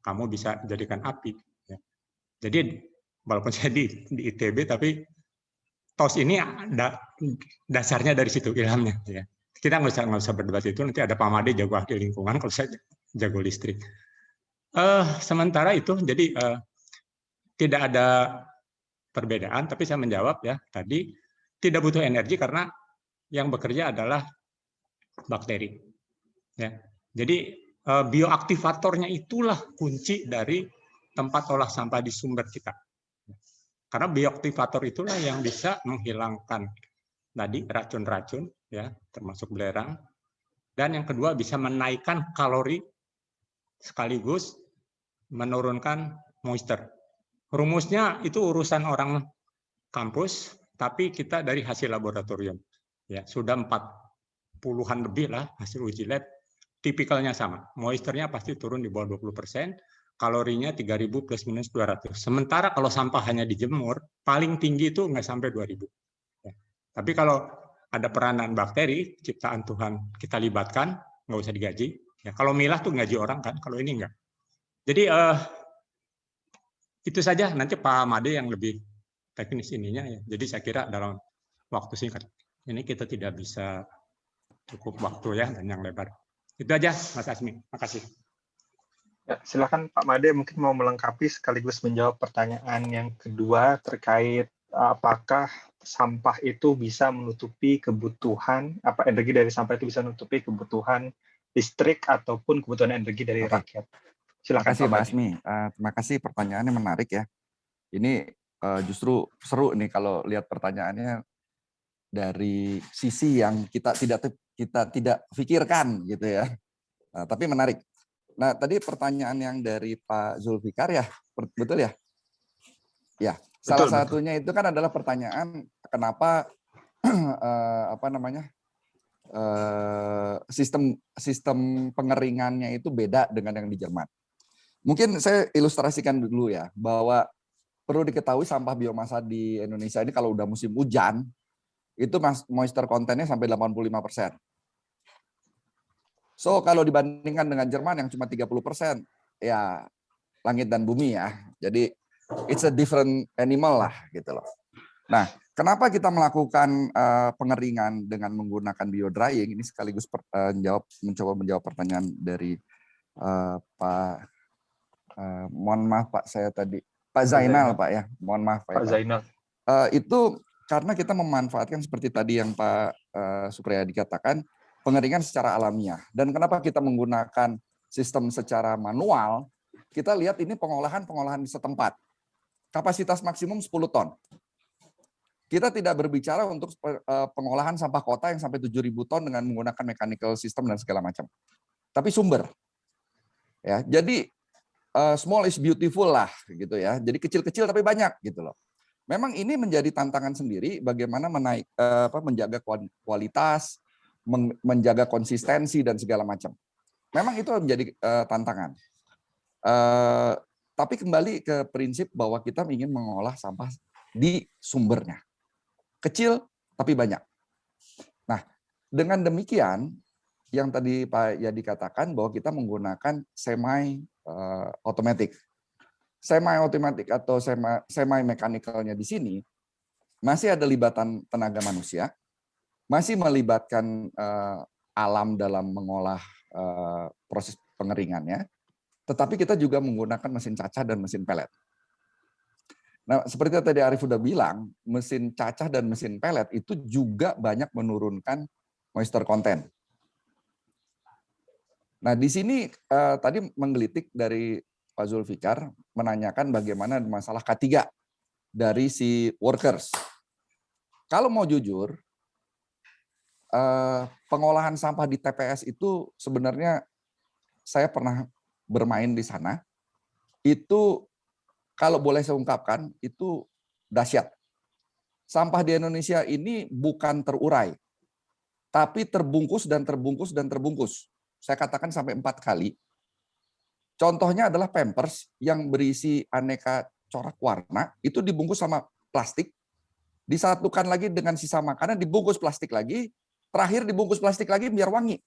kamu bisa jadikan api. Ya. Jadi walaupun saya di ITB, tapi TOS ini dasarnya dari situ ilhamnya. Ya. Kita nggak usah berdebat itu, nanti ada Pak Made jago ahli lingkungan, kalau saya jago listrik. Sementara itu, jadi tidak ada perbedaan, tapi saya menjawab, ya, tadi tidak butuh energi karena yang bekerja adalah bakteri. Ya, jadi bioaktivatornya itulah kunci dari tempat olah sampah di Sumber kita. Karena bioaktivator itulah yang bisa menghilangkan tadi racun-racun, ya, termasuk belerang. Dan yang kedua bisa menaikkan kalori sekaligus menurunkan moisture. Rumusnya itu urusan orang kampus, tapi kita dari hasil laboratorium. Ya, sudah 40-an lebih lah hasil uji lab. Tipikalnya sama, moisturnya pasti turun di bawah 20%, kalorinya 3.000 plus minus 200. Sementara kalau sampah hanya dijemur, paling tinggi itu nggak sampai 2.000. Ya. Tapi kalau ada peranan bakteri, ciptaan Tuhan kita libatkan, nggak usah digaji. Ya, kalau milah tuh gaji orang kan, kalau ini nggak. Jadi itu saja, nanti Pak Made yang lebih teknis ininya. Ya. Jadi saya kira dalam waktu singkat, ini kita tidak bisa cukup waktu, ya, dan yang lebar. Itu aja, Mas Asmi. Makasih. Ya, silakan Pak Made mungkin mau melengkapi sekaligus menjawab pertanyaan yang kedua terkait apakah sampah itu bisa menutupi kebutuhan, energi dari sampah itu bisa menutupi kebutuhan listrik ataupun kebutuhan energi dari rakyat. Silakan. Terima kasih, Pak Asmi. Terima kasih, pertanyaannya menarik, ya. Ini justru seru nih kalau lihat pertanyaannya dari sisi yang kita tidak pikirkan gitu, ya. Tapi menarik. Nah, tadi pertanyaan yang dari Pak Zulfikar ya, betul ya? Ya, salah Betul, betul. satunya itu kan adalah pertanyaan kenapa apa namanya sistem pengeringannya itu beda dengan yang di Jerman. Mungkin saya ilustrasikan dulu ya, bahwa perlu diketahui sampah biomasa di Indonesia ini kalau udah musim hujan, itu moisture content-nya sampai 85%. So, kalau dibandingkan dengan Jerman yang cuma 30%, ya langit dan bumi ya. Jadi, it's a different animal lah gitu loh. Nah, kenapa kita melakukan pengeringan dengan menggunakan biodrying? Ini sekaligus mencoba menjawab pertanyaan dari Pak, mohon maaf Pak, saya tadi Pak Zainal Pak ya, mohon maaf Pak. Pak Zainal. Itu karena kita memanfaatkan seperti tadi yang Pak Supriyadi katakan, pengeringan secara alamiah. Dan kenapa kita menggunakan sistem secara manual? Kita lihat ini pengolahan setempat. Kapasitas maksimum 10 ton. Kita tidak berbicara untuk pengolahan sampah kota yang sampai 7.000 ton dengan menggunakan mechanical system dan segala macam. Tapi sumber. Ya, jadi small is beautiful lah gitu ya. Jadi kecil-kecil tapi banyak gitu loh. Memang ini menjadi tantangan sendiri bagaimana menjaga kualitas, menjaga konsistensi dan segala macam. Memang itu menjadi tantangan. Tapi kembali ke prinsip bahwa kita ingin mengolah sampah di sumbernya. Kecil tapi banyak. Nah, dengan demikian yang tadi Pak Yadi katakan bahwa kita menggunakan semi automatic. Semi automatic atau semi mechanical-nya di sini masih ada libatan tenaga manusia, masih melibatkan alam dalam mengolah proses pengeringannya, tetapi kita juga menggunakan mesin cacah dan mesin pelet. Nah, seperti yang tadi Arif sudah bilang, mesin cacah dan mesin pelet itu juga banyak menurunkan moisture content. Nah, di sini tadi menggelitik dari Pak Zulfikar menanyakan bagaimana masalah K3 dari si workers. Kalau mau jujur, pengolahan sampah di TPS itu sebenarnya saya pernah bermain di sana. Itu kalau boleh saya ungkapkan, itu dahsyat. Sampah di Indonesia ini bukan terurai, tapi terbungkus dan terbungkus dan terbungkus. Saya katakan sampai 4 kali. Contohnya adalah Pampers yang berisi aneka corak warna, itu dibungkus sama plastik, disatukan lagi dengan sisa makanan, dibungkus plastik lagi, terakhir dibungkus plastik lagi biar wangi.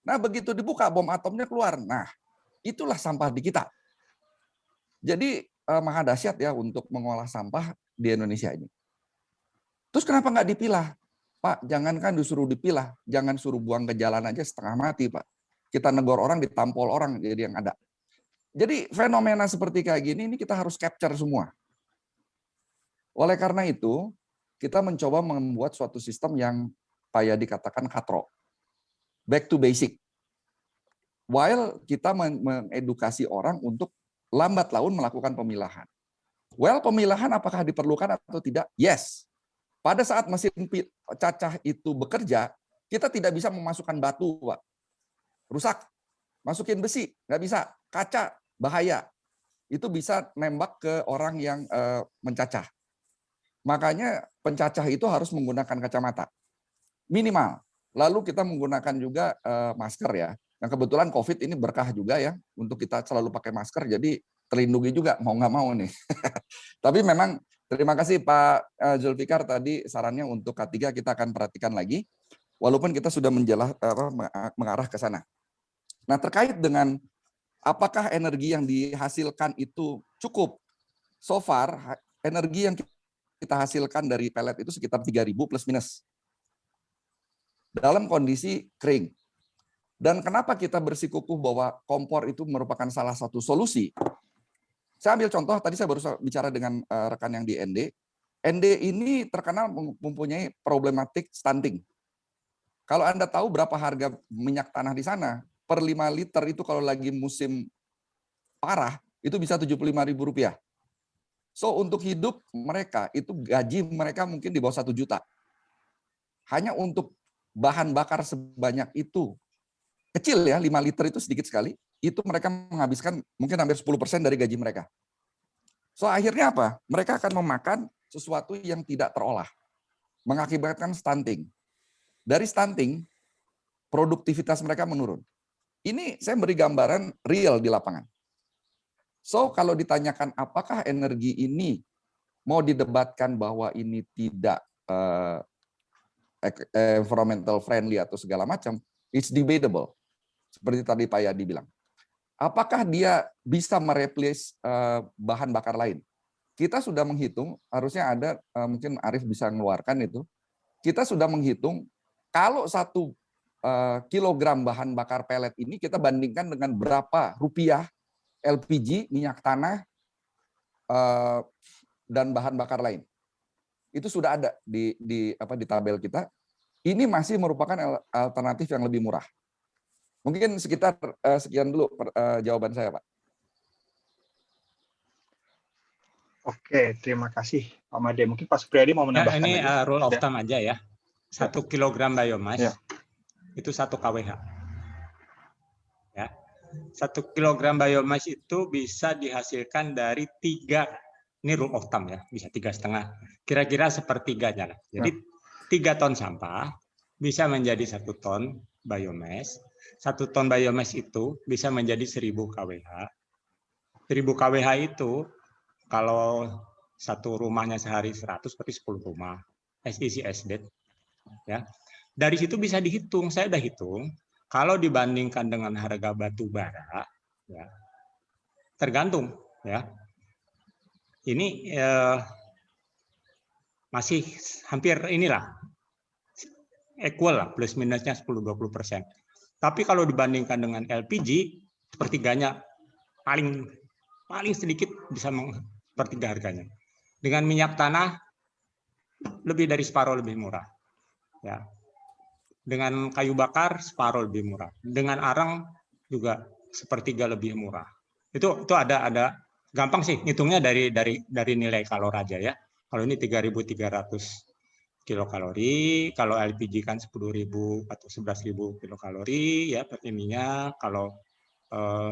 Nah, begitu dibuka, bom atomnya keluar. Nah, itulah sampah di kita. Jadi maha dahsyat ya untuk mengolah sampah di Indonesia ini. Terus kenapa nggak dipilah? Pak, jangankan disuruh dipilah, jangan suruh buang ke jalan aja setengah mati, Pak. Kita negor orang, ditampol orang jadi yang ada. Jadi fenomena seperti kayak gini ini kita harus capture semua. Oleh karena itu, kita mencoba membuat suatu sistem yang Pak Yadi katakan katro. Back to basic. While kita mengedukasi orang untuk lambat laun melakukan pemilahan. Well, pemilahan apakah diperlukan atau tidak? Yes. Pada saat mesin cacah itu bekerja, kita tidak bisa memasukkan batu, Pak. Rusak. Masukin besi, nggak bisa. Kaca, bahaya. Itu bisa nembak ke orang yang mencacah. Makanya pencacah itu harus menggunakan kacamata. Minimal. Lalu kita menggunakan juga masker ya. Yang kebetulan COVID ini berkah juga ya, untuk kita selalu pakai masker, jadi terlindungi juga, mau nggak mau nih. Tapi memang terima kasih Pak Zulfikar tadi sarannya untuk K3 kita akan perhatikan lagi, walaupun kita sudah mengarah ke sana. Nah, terkait dengan apakah energi yang dihasilkan itu cukup? So far, energi yang kita hasilkan dari pelet itu sekitar 3.000 plus minus. Dalam kondisi kering. Dan kenapa kita bersikukuh bahwa kompor itu merupakan salah satu solusi? Saya ambil contoh, tadi saya baru bicara dengan rekan yang di ND. ND ini terkenal mempunyai problematik stunting. Kalau Anda tahu berapa harga minyak tanah di sana, per 5 liter itu kalau lagi musim parah, itu bisa Rp75.000. So, untuk hidup mereka, itu gaji mereka mungkin di bawah 1 juta. Hanya untuk bahan bakar sebanyak itu, kecil ya, 5 liter itu sedikit sekali, itu mereka menghabiskan mungkin hampir 10% dari gaji mereka. So akhirnya apa? Mereka akan memakan sesuatu yang tidak terolah, mengakibatkan stunting. Dari stunting, produktivitas mereka menurun. Ini saya beri gambaran real di lapangan. So kalau ditanyakan apakah energi ini mau didebatkan bahwa ini tidak environmental friendly atau segala macam, it's debatable. Seperti tadi Pak Yadi bilang. Apakah dia bisa mereplace bahan bakar lain? Kita sudah menghitung, harusnya ada, mungkin Arif bisa mengeluarkan itu, kita sudah menghitung kalau 1 kilogram bahan bakar pelet ini kita bandingkan dengan berapa rupiah LPG, minyak tanah, dan bahan bakar lain. Itu sudah ada di tabel kita. Ini masih merupakan alternatif yang lebih murah. Mungkin sekitar sekian dulu jawaban saya, Pak. Oke, terima kasih Pak Made. Mungkin Pak Supriyadi mau menambahkan ini lagi. rule of thumb aja ya. 1 kilogram biomass itu 1 kWh. Ya. 1 kilogram biomass itu bisa dihasilkan dari 3, ini rule of thumb ya, bisa 3,5. Kira-kira sepertiganya lah. Jadi 3 ton sampah bisa menjadi 1 ton biomass. 1 ton biomass itu bisa menjadi 1000 kWh. 1000 kWh itu kalau satu rumahnya sehari 100 berarti 10 rumah. As easy as that. Ya. Dari situ bisa dihitung, saya udah hitung, kalau dibandingkan dengan harga batu bara, ya, tergantung, ya. Ini masih hampir inilah equal lah, plus minusnya 10-20%. Tapi kalau dibandingkan dengan LPG, sepertiganya paling sedikit bisa sepertiga harganya. Dengan minyak tanah lebih dari separuh lebih murah. Ya. Dengan kayu bakar separuh lebih murah. Dengan arang juga sepertiga lebih murah. Itu ada gampang sih ngitungnya dari nilai kalor aja ya. Kalau ini 3.300 kilokalori, kalau LPG kan 10.000 atau 11.000 kilokalori ya per ininya. Kalau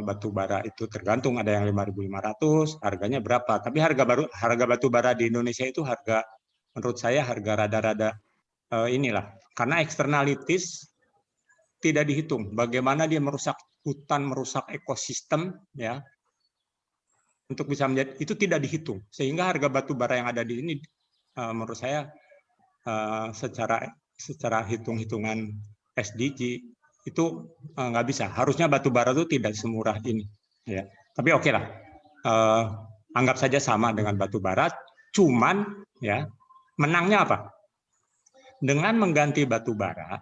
batu bara itu tergantung, ada yang 5.500, harganya berapa. Tapi harga batu bara di Indonesia itu harga, menurut saya harga rada-rada inilah, karena externalities tidak dihitung. Bagaimana dia merusak hutan, merusak ekosistem ya. Untuk bisa menjadi itu tidak dihitung. Sehingga harga batu bara yang ada di ini menurut saya secara hitung-hitungan SDG itu nggak bisa. Harusnya batu bara itu tidak semurah ini. Ya. Tapi oke lah, anggap saja sama dengan batu bara. Cuman ya menangnya apa? Dengan mengganti batu bara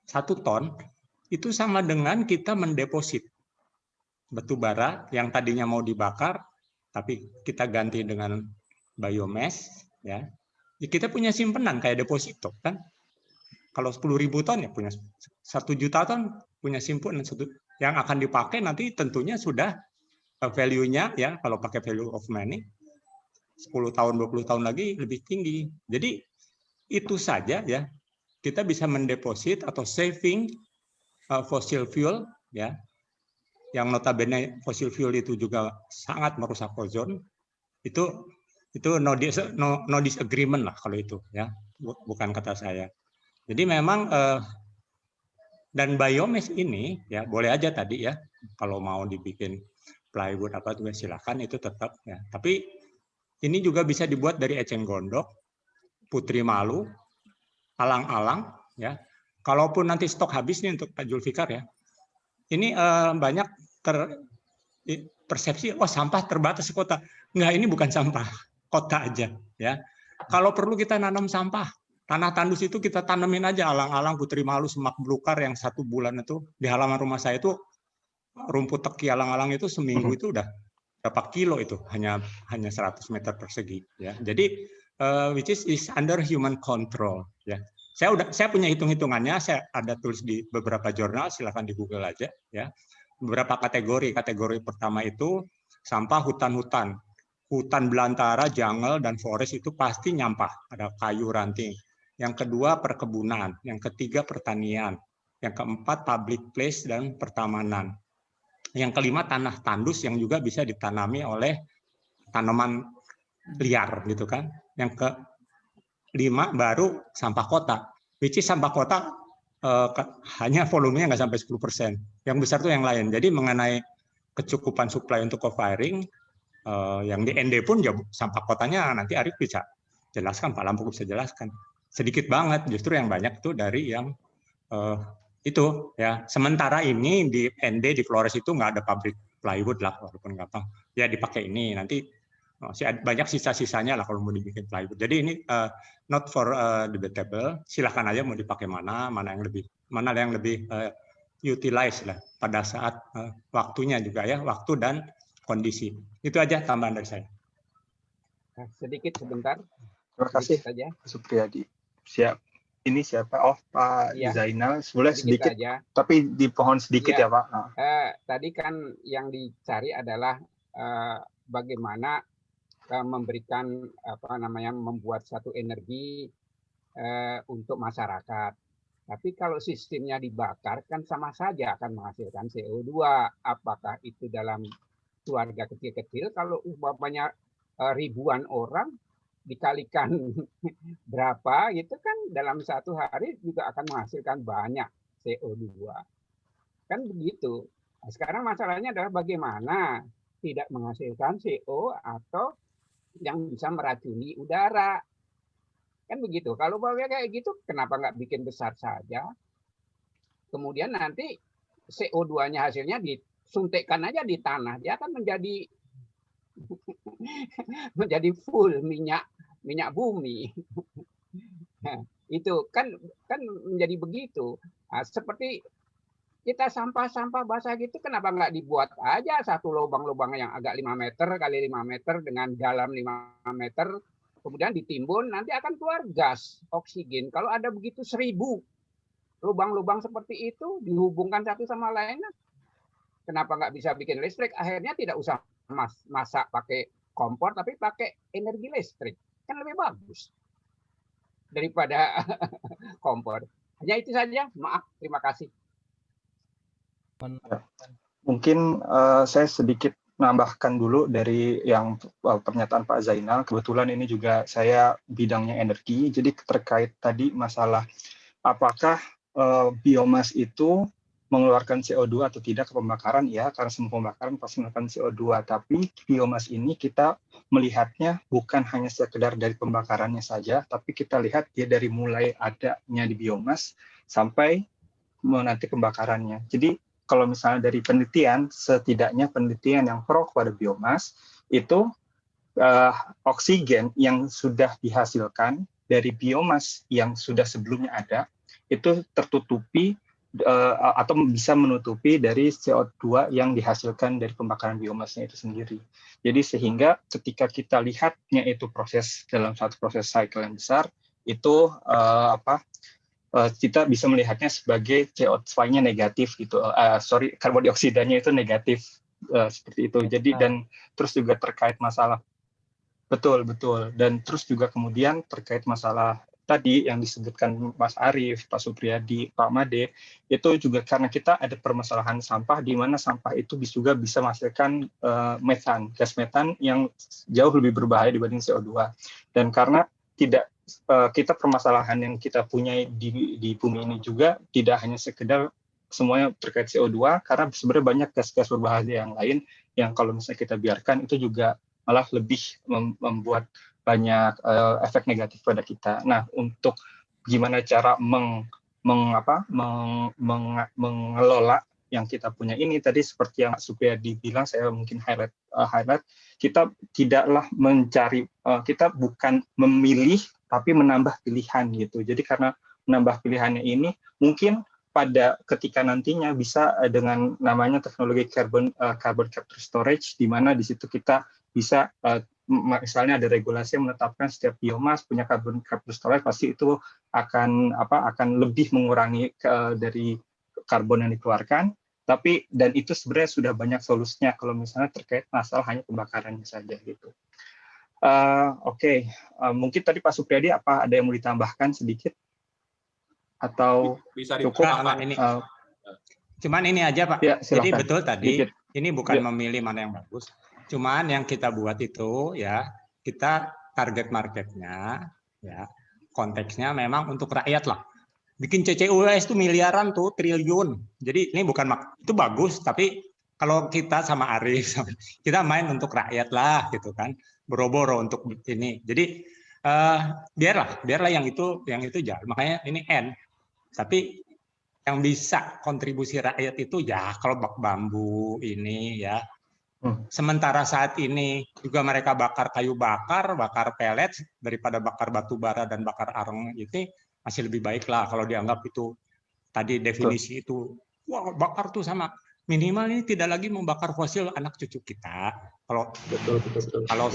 1 ton itu sama dengan kita mendeposit batu bara yang tadinya mau dibakar, tapi kita ganti dengan biomass ya. Kita punya simpenan kayak deposito kan. Kalau 10.000 ton ya punya 1 juta ton punya simpenan yang akan dipakai nanti tentunya sudah value-nya ya, kalau pakai value of money 10 tahun 20 tahun lagi lebih tinggi. Jadi itu saja ya, kita bisa mendeposit atau saving fossil fuel ya, yang notabene fossil fuel itu juga sangat merusak ozon. Itu no disagreement lah kalau itu ya, bukan kata saya. Jadi memang dan biomass ini ya boleh aja tadi ya, kalau mau dibikin plywood apa juga silakan, itu tetap ya. Tapi ini juga bisa dibuat dari eceng gondok, putri malu, alang-alang ya. Kalaupun nanti stok habis nih untuk Pak Julfikar ya. Ini banyak persepsi sampah terbatas di kota. Enggak, ini bukan sampah kota aja ya. Kalau perlu kita nanam sampah, tanah tandus itu kita tanemin aja, alang-alang, putri malu, semak belukar yang 1 bulan itu di halaman rumah saya itu rumput teki alang-alang itu seminggu itu udah berapa kilo itu, hanya 100 meter persegi ya. Jadi which is under human control ya. Saya punya hitung-hitungannya, saya ada tulis di beberapa jurnal, silakan di Google aja ya. Beberapa kategori. Kategori pertama itu sampah hutan-hutan. Hutan belantara, jungle, dan forest itu pasti nyampah. Ada kayu, ranting. Yang kedua perkebunan. Yang ketiga pertanian. Yang keempat public place dan pertamanan. Yang kelima, tanah tandus yang juga bisa ditanami oleh tanaman liar gitu kan. Yang kelima baru sampah kota. Which is sampah kota hanya volumenya nggak sampai 10%. Yang besar tuh yang lain. Jadi mengenai kecukupan supply untuk co-firing, yang di ND pun ya, sampah kotanya nanti Arif bisa jelaskan, Pak Lampu bisa jelaskan. Sedikit banget, justru yang banyak itu dari yang itu ya. Sementara ini di ND di Flores itu nggak ada pabrik plywood lah, walaupun gampang ya dipakai ini, nanti masih banyak sisa-sisanya lah kalau mau dibikin plywood. Jadi ini not for debatable, silahkan aja mau dipakai mana yang lebih utilize lah pada saat waktunya juga ya, waktu dan kondisi. Itu aja tambahan dari saya. Sedikit sebentar. Terima kasih saja. Supriyadi. Siap. Ini siapa? Oh, Pak Zainal. Boleh sedikit aja. Tapi dipohon sedikit ya Pak. Tadi kan yang dicari adalah bagaimana memberikan membuat satu energi untuk masyarakat. Tapi kalau sistemnya dibakar kan sama saja akan menghasilkan CO2. Apakah itu dalam keluarga kecil-kecil, kalau umpamanya ribuan orang dikalikan berapa gitu kan, dalam satu hari juga akan menghasilkan banyak CO2. Kan begitu. Nah, sekarang masalahnya adalah bagaimana tidak menghasilkan CO atau yang bisa meracuni udara. Kan begitu. Kalau kayak gitu, kenapa nggak bikin besar saja? Kemudian nanti CO2-nya hasilnya disuntikkan aja di tanah, dia akan menjadi full minyak bumi. Nah, itu kan menjadi begitu. Nah, seperti kita sampah basah gitu, kenapa nggak dibuat aja satu lubang-lubang yang agak 5 meter kali 5 meter dengan dalam 5 meter, kemudian ditimbun, nanti akan keluar gas oksigen. Kalau ada begitu 1000 lubang-lubang seperti itu dihubungkan satu sama lainnya, kenapa nggak bisa bikin listrik? Akhirnya tidak usah masak pakai kompor, tapi pakai energi listrik. Kan lebih bagus daripada kompor. Hanya itu saja. Maaf, terima kasih. Mungkin saya sedikit nambahkan dulu dari yang pernyataan Pak Zainal. Kebetulan ini juga saya bidangnya energi. Jadi terkait tadi masalah apakah biomas itu mengeluarkan CO2 atau tidak ke pembakaran, ya, karena semua pembakaran pasti mengeluarkan CO2. Tapi biomas ini kita melihatnya bukan hanya sekedar dari pembakarannya saja, tapi kita lihat dia dari mulai adanya di biomas sampai nanti pembakarannya. Jadi kalau misalnya dari penelitian, setidaknya penelitian yang pro kepada biomas, itu oksigen yang sudah dihasilkan dari biomas yang sudah sebelumnya ada, itu tertutupi atau bisa menutupi dari CO2 yang dihasilkan dari pembakaran biomasnya itu sendiri. Jadi sehingga ketika kita lihatnya itu proses dalam satu proses cycle yang besar, itu kita bisa melihatnya sebagai CO2-nya negatif gitu. Karbon dioksidanya itu negatif seperti itu. Jadi dan terus juga terkait masalah betul. Dan terus juga kemudian terkait masalah tadi yang disebutkan Mas Arif, Pak Supriyadi, Pak Made, itu juga karena kita ada permasalahan sampah di mana sampah itu juga bisa menghasilkan metan, gas metan yang jauh lebih berbahaya dibanding CO2. Dan karena tidak kita permasalahan yang kita punya di bumi ini juga tidak hanya sekedar semuanya terkait CO2, karena sebenarnya banyak gas-gas berbahaya yang lain yang kalau misalnya kita biarkan itu juga malah lebih membuat banyak efek negatif pada kita. Nah, untuk gimana cara mengelola yang kita punya ini, tadi seperti yang Supriyadi bilang, saya mungkin highlight, kita tidaklah mencari, kita bukan memilih, tapi menambah pilihan gitu. Jadi karena menambah pilihannya ini, mungkin pada ketika nantinya bisa dengan namanya teknologi carbon capture storage, di mana di situ kita bisa misalnya ada regulasi yang menetapkan setiap biomas punya carbon capture storage, pasti itu akan lebih mengurangi dari karbon yang dikeluarkan. Tapi dan itu sebenarnya sudah banyak solusinya kalau misalnya terkait masalah hanya pembakarannya saja gitu. Oke. Mungkin tadi Pak Supriyadi ada yang mau ditambahkan sedikit atau bisa cukup? Cuman ini aja Pak. Ya, jadi betul tadi. Sedikit. Ini bukan memilih mana yang bagus. Cuman yang kita buat itu ya, kita target marketnya, ya konteksnya memang untuk rakyat lah. Bikin CCUS itu miliaran tuh, triliun. Jadi ini bukan itu bagus, tapi kalau kita sama Arif, kita main untuk rakyat lah gitu kan, boro-boro untuk ini. Jadi biarlah yang itu jalan. Makanya ini N. Tapi yang bisa kontribusi rakyat itu ya kalau bak bambu ini ya. Sementara saat ini juga mereka bakar kayu bakar pelet daripada bakar batu bara dan bakar arang itu masih lebih baik lah kalau dianggap itu tadi definisi itu. Wah, bakar tuh sama minimal ini tidak lagi membakar fosil anak cucu kita. Kalau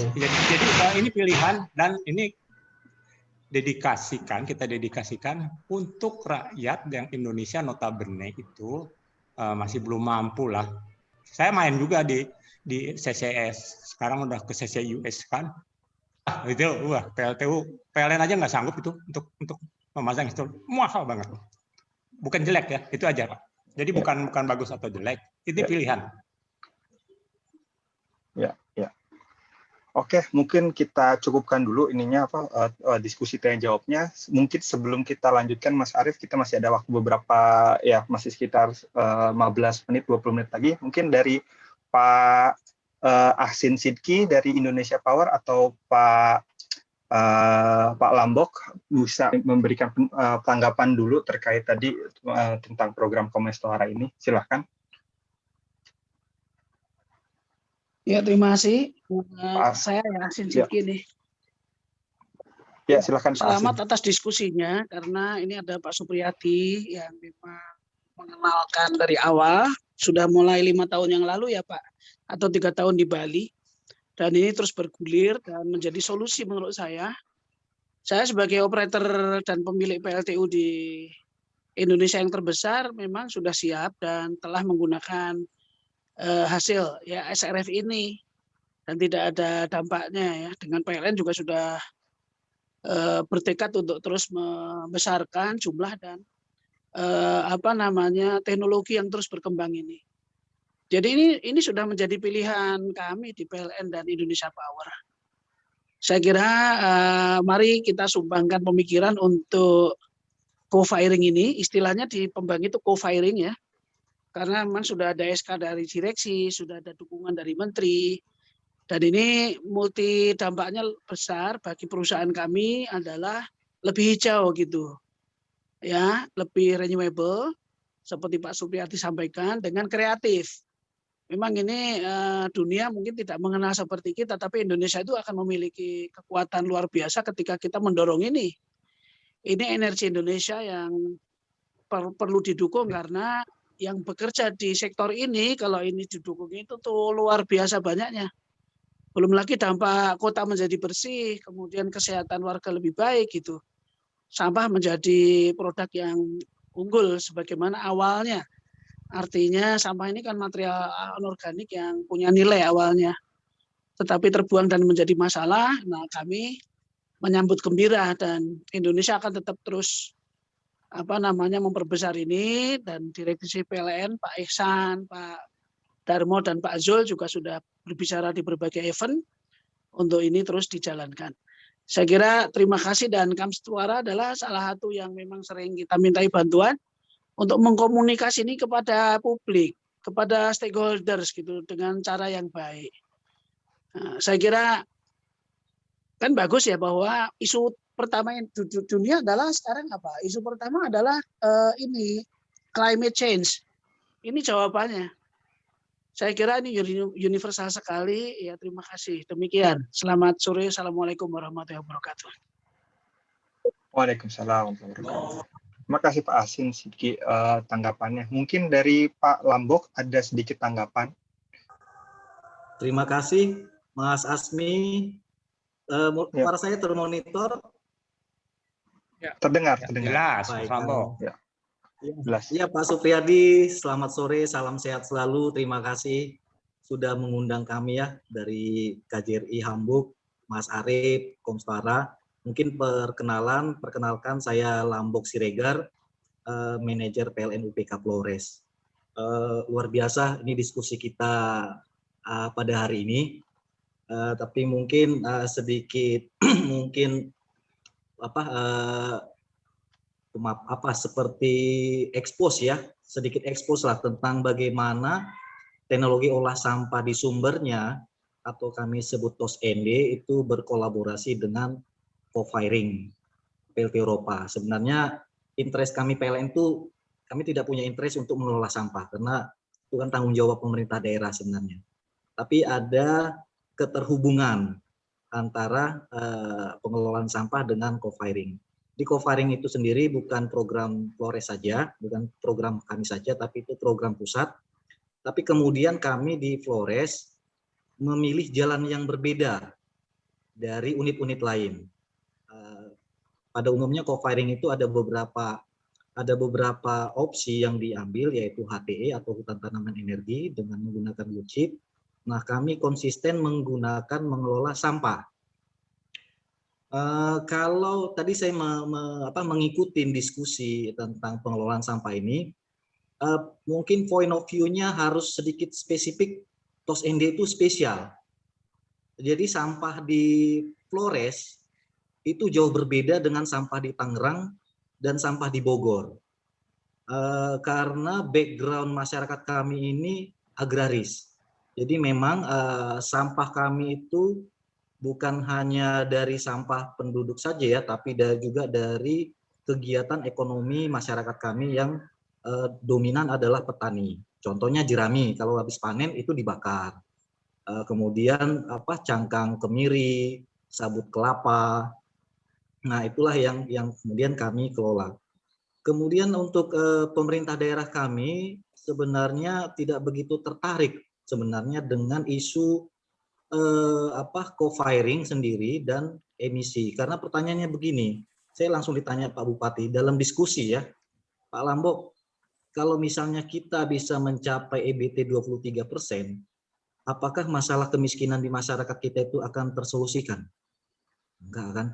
jadi ini pilihan dan ini kita dedikasikan untuk rakyat yang Indonesia notabene itu masih belum mampu lah. Saya main juga di CCS, sekarang udah ke CCUS kan. Itu PLN aja nggak sanggup itu untuk memasang itu, mahal banget. Bukan jelek ya, itu aja Pak. Jadi bukan bagus atau jelek, itu pilihan. Ya. Oke, mungkin kita cukupkan dulu ininya diskusi tanya jawabnya. Mungkin sebelum kita lanjutkan Mas Arief, kita masih ada waktu beberapa ya, masih sekitar 15 menit 20 menit lagi. Mungkin dari Pak Ahsin Sidki dari Indonesia Power atau Pak Lambok bisa memberikan tanggapan dulu terkait tadi tentang program Komestora ini. Silahkan. Ya, terima kasih. Saya Ahsin Sidki nih. Ya, silakan Pak Selamat Ahsin. atas diskusinya, karena ini ada Pak Supriyadi yang memang mengenalkan dari awal, sudah mulai 5 tahun yang lalu ya Pak, atau 3 tahun di Bali, dan ini terus bergulir dan menjadi solusi menurut saya. Saya sebagai operator dan pemilik PLTU di Indonesia yang terbesar memang sudah siap dan telah menggunakan hasil ya SRF ini dan tidak ada dampaknya ya. Dengan PLN juga sudah bertekad untuk terus membesarkan jumlah dan teknologi yang terus berkembang ini. Jadi ini sudah menjadi pilihan kami di PLN dan Indonesia Power. Saya kira mari kita sumbangkan pemikiran untuk co-firing ini, istilahnya di pembangkit itu co-firing ya. Karena memang sudah ada SK dari direksi, sudah ada dukungan dari menteri, dan ini multi dampaknya besar bagi perusahaan kami adalah lebih hijau gitu, ya, lebih renewable, seperti Pak Supriyadi sampaikan, dengan kreatif. Memang ini dunia mungkin tidak mengenal seperti kita, tapi Indonesia itu akan memiliki kekuatan luar biasa ketika kita mendorong ini. Ini energi Indonesia yang perlu didukung karena yang bekerja di sektor ini kalau ini didukung itu tuh luar biasa banyaknya. Belum lagi dampak kota menjadi bersih, kemudian kesehatan warga lebih baik gitu. Sampah menjadi produk yang unggul sebagaimana awalnya. Artinya sampah ini kan material anorganik yang punya nilai awalnya. Tetapi terbuang dan menjadi masalah. Nah, kami menyambut gembira dan Indonesia akan tetap terus memperbesar ini, dan direksi PLN Pak Ihsan, Pak Darmo dan Pak Zul juga sudah berbicara di berbagai event untuk ini terus dijalankan. Saya kira terima kasih, dan Kamstuara adalah salah satu yang memang sering kita mintai bantuan untuk mengkomunikasi ini kepada publik, kepada stakeholders gitu dengan cara yang baik. Nah, saya kira kan bagus ya bahwa isu pertama dunia adalah sekarang apa? Isu pertama adalah ini climate change. Ini jawabannya. Saya kira ini universal sekali. Ya, terima kasih. Demikian. Selamat sore. Assalamualaikum warahmatullahi wabarakatuh. Waalaikumsalam warahmatullahi wabarakatuh. Terima kasih Pak Ahsin Sidki tanggapannya. Mungkin dari Pak Lambok ada sedikit tanggapan. Terima kasih Mas Asmi. Suara saya termonitor. Terdengar. Jelas, Baik. Ya, Pak Supriyadi, selamat sore, salam sehat selalu. Terima kasih sudah mengundang kami ya dari KJRI Hamburg, Mas Arief, Komstara. Mungkin perkenalkan saya Lambok Siregar, manajer PLN UPK Flores. luar biasa ini diskusi kita pada hari ini. Tapi mungkin sedikit mungkin seperti expose ya, sedikit expose lah tentang bagaimana teknologi olah sampah di sumbernya atau kami sebut TOS-ND itu berkolaborasi dengan co-firing PLT Eropa. Sebenarnya interest kami PLN itu, kami tidak punya interest untuk mengelola sampah karena itu kan tanggung jawab pemerintah daerah sebenarnya. Tapi ada keterhubungan antara pengelolaan sampah dengan co-firing. Di co-firing itu sendiri bukan program Flores saja, bukan program kami saja, tapi itu program pusat. Tapi kemudian kami di Flores memilih jalan yang berbeda dari unit-unit lain. Pada umumnya co-firing itu ada beberapa opsi yang diambil, yaitu HTE atau hutan tanaman energi dengan menggunakan wood chip. Nah, kami konsisten menggunakan mengelola sampah. Kalau tadi saya mengikuti diskusi tentang pengelolaan sampah ini, mungkin point of view-nya harus sedikit spesifik. TOS-ND itu spesial. Jadi sampah di Flores itu jauh berbeda dengan sampah di Tangerang dan sampah di Bogor. Karena background masyarakat kami ini agraris. Jadi memang sampah kami itu bukan hanya dari sampah penduduk saja ya, tapi juga dari kegiatan ekonomi masyarakat kami yang dominan adalah petani. Contohnya jerami, kalau habis panen itu dibakar. Kemudian cangkang kemiri, sabut kelapa. Nah, itulah yang kemudian kami kelola. Kemudian untuk pemerintah daerah kami sebenarnya tidak begitu tertarik sebenarnya dengan isu co-firing sendiri dan emisi. Karena pertanyaannya begini, saya langsung ditanya Pak Bupati dalam diskusi ya, Pak Lambok, kalau misalnya kita bisa mencapai EBT 23%, apakah masalah kemiskinan di masyarakat kita itu akan tersolusikan? Enggak kan?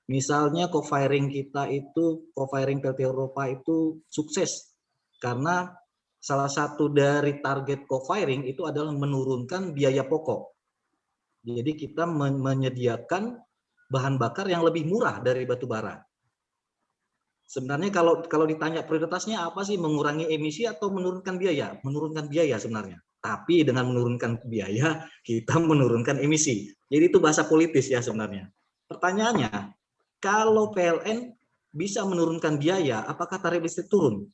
Misalnya co-firing kita itu, co-firing PLT Eropa itu sukses karena salah satu dari target co-firing itu adalah menurunkan biaya pokok. Jadi kita menyediakan bahan bakar yang lebih murah dari batu bara. Sebenarnya kalau ditanya prioritasnya apa sih, mengurangi emisi atau menurunkan biaya? Menurunkan biaya sebenarnya. Tapi dengan menurunkan biaya, kita menurunkan emisi. Jadi itu bahasa politis ya sebenarnya. Pertanyaannya, kalau PLN bisa menurunkan biaya, apakah tarif listrik turun?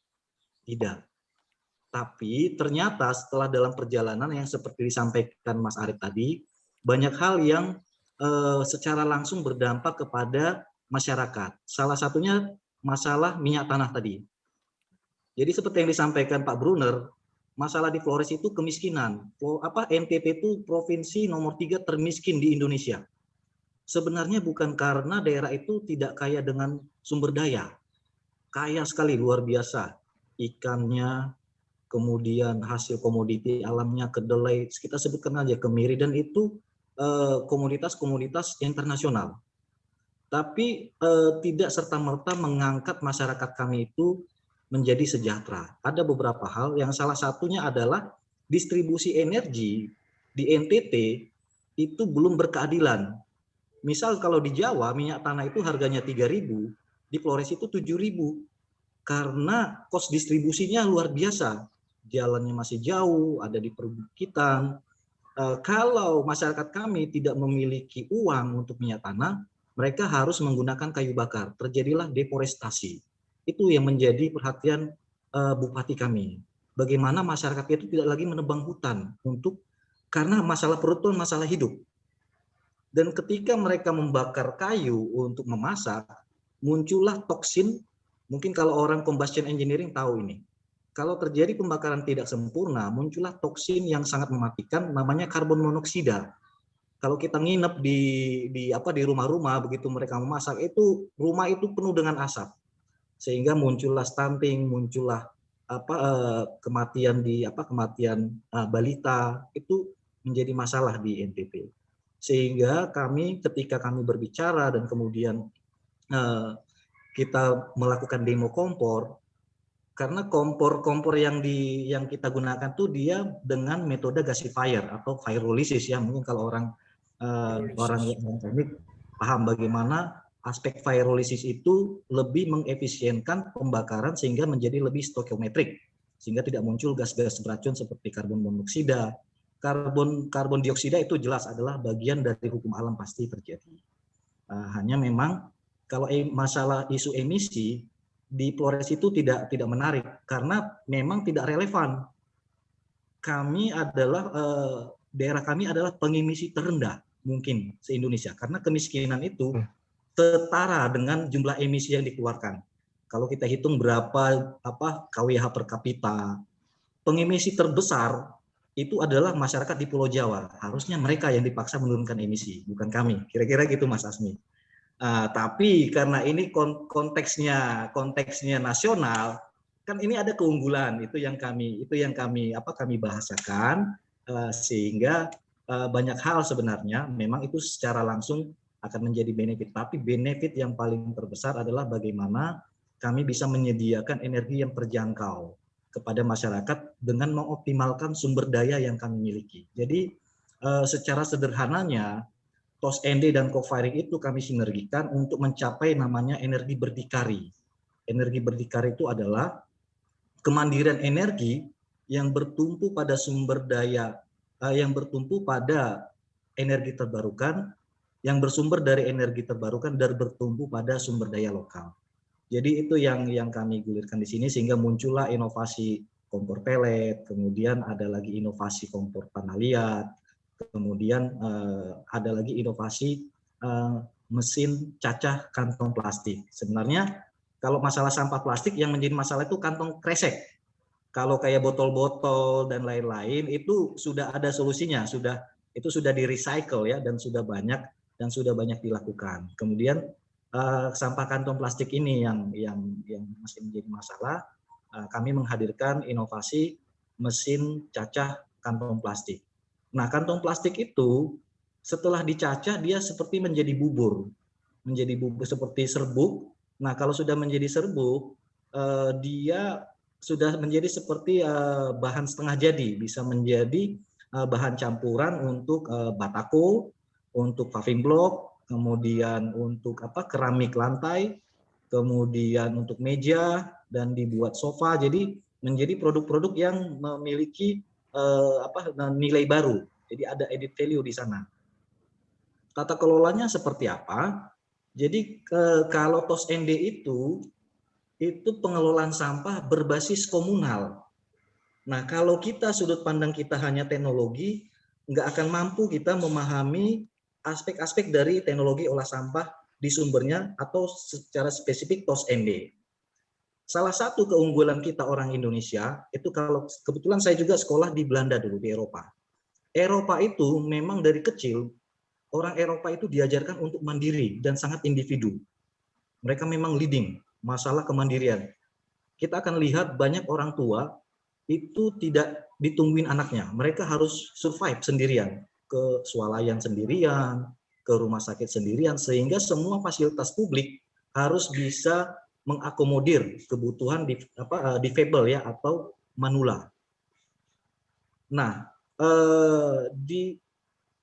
Tidak. Tapi ternyata setelah dalam perjalanan yang seperti disampaikan Mas Arief tadi, banyak hal yang secara langsung berdampak kepada masyarakat. Salah satunya masalah minyak tanah tadi. Jadi seperti yang disampaikan Pak Brunner, masalah di Flores itu kemiskinan. NTT itu provinsi nomor 3 termiskin di Indonesia. Sebenarnya bukan karena daerah itu tidak kaya dengan sumber daya. Kaya sekali, luar biasa. Ikannya, kemudian hasil komoditi alamnya, kedelai, kita sebutkan aja kemiri, dan itu komoditas-komoditas internasional. Tapi tidak serta-merta mengangkat masyarakat kami itu menjadi sejahtera. Ada beberapa hal yang salah satunya adalah distribusi energi di NTT itu belum berkeadilan. Misal kalau di Jawa minyak tanah itu harganya 3.000, di Flores itu 7.000. Karena kos distribusinya luar biasa. Jalannya masih jauh, ada di perbukitan. Kalau masyarakat kami tidak memiliki uang untuk minyak tanah, mereka harus menggunakan kayu bakar. Terjadilah deforestasi. Itu yang menjadi perhatian bupati kami. Bagaimana masyarakat itu tidak lagi menebang hutan karena masalah perut itu masalah hidup. Dan ketika mereka membakar kayu untuk memasak, muncullah toksin. Mungkin kalau orang combustion engineering tahu ini. Kalau terjadi pembakaran tidak sempurna, muncullah toksin yang sangat mematikan, namanya karbon monoksida. Kalau kita nginep di rumah-rumah, begitu mereka memasak, itu rumah itu penuh dengan asap, sehingga muncullah stunting, muncullah kematian balita, itu menjadi masalah di NTT. Sehingga ketika kami berbicara dan kemudian kita melakukan demo kompor, Karena kompor yang kita gunakan tuh dia dengan metode gasifier atau pyrolysis ya. Mungkin kalau orang yang teknik paham bagaimana aspek pyrolysis itu lebih mengefisienkan pembakaran sehingga menjadi lebih stoikiometrik, sehingga tidak muncul gas-gas beracun seperti karbon monoksida. Karbon dioksida itu jelas adalah bagian dari hukum alam, pasti terjadi. Hanya memang kalau masalah isu emisi di Flores itu tidak menarik karena memang tidak relevan. Kami adalah daerah kami adalah pengemisi terendah mungkin se-Indonesia karena kemiskinan itu setara dengan jumlah emisi yang dikeluarkan. Kalau kita hitung berapa KWH per kapita, pengemisi terbesar itu adalah masyarakat di Pulau Jawa. Harusnya mereka yang dipaksa menurunkan emisi, bukan kami. Kira-kira gitu Mas Asmi. Tapi karena ini konteksnya nasional, kan ini ada keunggulan itu yang kami bahasakan, sehingga banyak hal sebenarnya memang itu secara langsung akan menjadi benefit. Tapi benefit yang paling terbesar adalah bagaimana kami bisa menyediakan energi yang terjangkau kepada masyarakat dengan mengoptimalkan sumber daya yang kami miliki. Jadi secara sederhananya TOS ND dan co-firing itu kami sinergikan untuk mencapai namanya energi berdikari. Energi berdikari itu adalah kemandirian energi yang bertumpu pada sumber daya, yang bertumpu pada energi terbarukan, yang bersumber dari energi terbarukan dan bertumpu pada sumber daya lokal. Jadi itu yang kami gulirkan di sini sehingga muncullah inovasi kompor pelet, kemudian ada lagi inovasi kompor tanah liat, kemudian ada lagi inovasi mesin cacah kantong plastik. Sebenarnya kalau masalah sampah plastik yang menjadi masalah itu kantong kresek. Kalau kayak botol-botol dan lain-lain itu sudah ada solusinya, itu sudah di recycle ya dan sudah banyak dilakukan. Kemudian sampah kantong plastik ini yang masih menjadi masalah. Kami menghadirkan inovasi mesin cacah kantong plastik. Nah, kantong plastik itu setelah dicacah dia seperti menjadi bubur seperti serbuk. Nah, kalau sudah menjadi serbuk, dia sudah menjadi seperti bahan setengah jadi, bisa menjadi bahan campuran untuk batako, untuk paving block, kemudian untuk keramik lantai, kemudian untuk meja dan dibuat sofa. Jadi menjadi produk-produk yang memiliki nilai baru. Jadi ada added value di sana. Tata kelolanya seperti apa? Jadi kalau TOS ND itu pengelolaan sampah berbasis komunal. Nah, kalau kita sudut pandang kita hanya teknologi, nggak akan mampu kita memahami aspek-aspek dari teknologi olah sampah di sumbernya atau secara spesifik TOS ND. Salah satu keunggulan kita orang Indonesia itu kalau kebetulan saya juga sekolah di Belanda dulu di Eropa. Eropa itu memang dari kecil orang Eropa itu diajarkan untuk mandiri dan sangat individu. Mereka memang leading masalah kemandirian. Kita akan lihat banyak orang tua itu tidak ditungguin anaknya. Mereka harus survive sendirian, ke swalayan sendirian, ke rumah sakit sendirian, sehingga semua fasilitas publik harus bisa mengakomodir kebutuhan difabel ya atau manula. Nah, di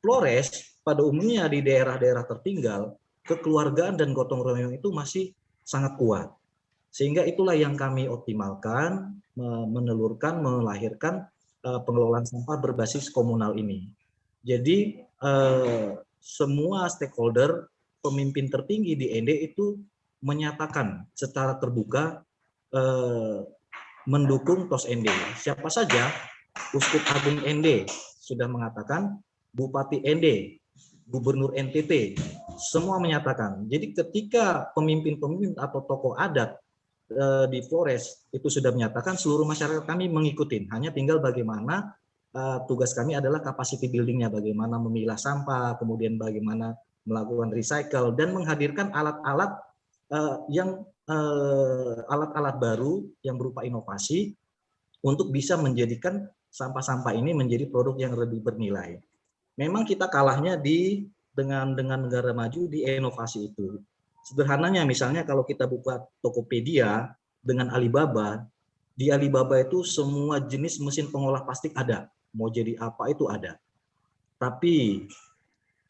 Flores pada umumnya di daerah-daerah tertinggal kekeluargaan dan gotong royong itu masih sangat kuat. Sehingga itulah yang kami optimalkan, menelurkan, melahirkan pengelolaan sampah berbasis komunal ini. Jadi semua stakeholder, pemimpin tertinggi di ND itu menyatakan secara terbuka mendukung TOS ND. Siapa saja, Uskup Agung ND sudah mengatakan, Bupati ND, Gubernur NTT, semua menyatakan. Jadi ketika pemimpin-pemimpin atau tokoh adat di Flores itu sudah menyatakan, seluruh masyarakat kami mengikuti. Hanya tinggal bagaimana tugas kami adalah capacity building-nya, bagaimana memilah sampah, kemudian bagaimana melakukan recycle dan menghadirkan alat-alat alat-alat baru yang berupa inovasi untuk bisa menjadikan sampah-sampah ini menjadi produk yang lebih bernilai. Memang kita kalahnya dengan negara maju di inovasi itu. Sederhananya misalnya kalau kita buka Tokopedia dengan Alibaba, Di Alibaba itu semua jenis mesin pengolah plastik ada, mau jadi apa itu ada. Tapi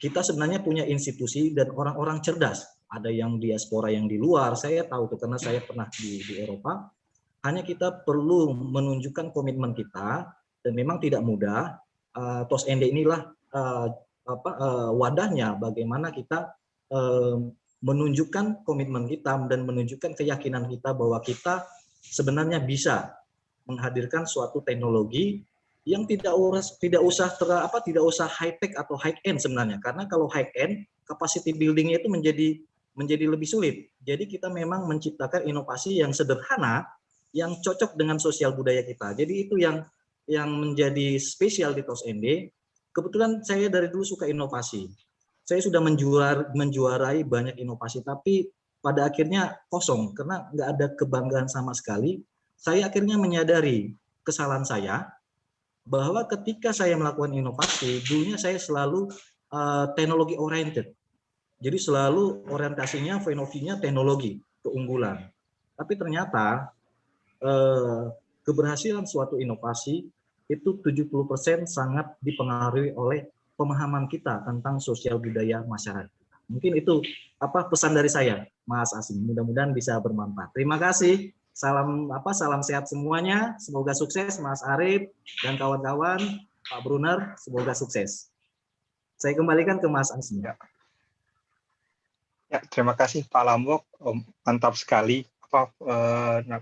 kita sebenarnya punya institusi dan orang-orang cerdas. Ada yang diaspora yang di luar, saya tahu tuh karena saya pernah di Eropa. Hanya kita perlu menunjukkan komitmen kita, dan memang tidak mudah. TOS ND inilah wadahnya bagaimana kita menunjukkan komitmen kita dan menunjukkan keyakinan kita bahwa kita sebenarnya bisa menghadirkan suatu teknologi yang tidak usah high tech atau high end sebenarnya, karena kalau high end capacity buildingnya itu menjadi lebih sulit. Jadi kita memang menciptakan inovasi yang sederhana yang cocok dengan sosial budaya kita. Jadi itu yang menjadi spesial di TOS ND. Kebetulan saya dari dulu suka inovasi. Saya sudah menjuarai banyak inovasi, tapi pada akhirnya kosong karena nggak ada kebanggaan sama sekali. Saya akhirnya menyadari kesalahan saya bahwa ketika saya melakukan inovasi, dulunya saya selalu teknologi oriented. Jadi selalu orientasinya, filosofinya teknologi, keunggulan. Tapi ternyata keberhasilan suatu inovasi itu 70% sangat dipengaruhi oleh pemahaman kita tentang sosial budaya masyarakat. Mungkin itu pesan dari saya, Mas Asim. Mudah-mudahan bisa bermanfaat. Terima kasih. Salam sehat semuanya. Semoga sukses Mas Arif dan kawan-kawan, Pak Brunner, semoga sukses. Saya kembalikan ke Mas Asim. Ya, terima kasih Pak Lambok. Mantap sekali.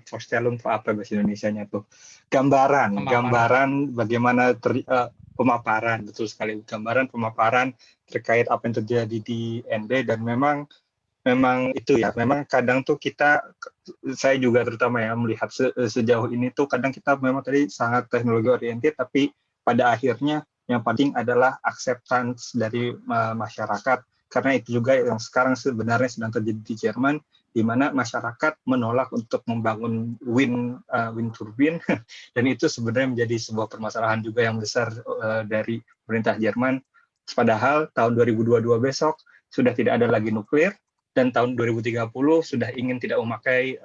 Forstelum apa bahasa Indonesianya tuh? Gambaran bagaimana pemaparan, betul sekali, gambaran pemaparan terkait apa yang terjadi di ND. Dan memang itu ya, memang kadang tuh saya juga terutama ya melihat sejauh ini tuh kadang kita memang tadi sangat teknologi oriented, tapi pada akhirnya yang penting adalah acceptance dari masyarakat, karena itu juga yang sekarang sebenarnya sedang terjadi di Jerman, di mana masyarakat menolak untuk membangun wind turbine, dan itu sebenarnya menjadi sebuah permasalahan juga yang besar dari pemerintah Jerman. Padahal tahun 2022 besok sudah tidak ada lagi nuklir, dan tahun 2030 sudah ingin tidak memakai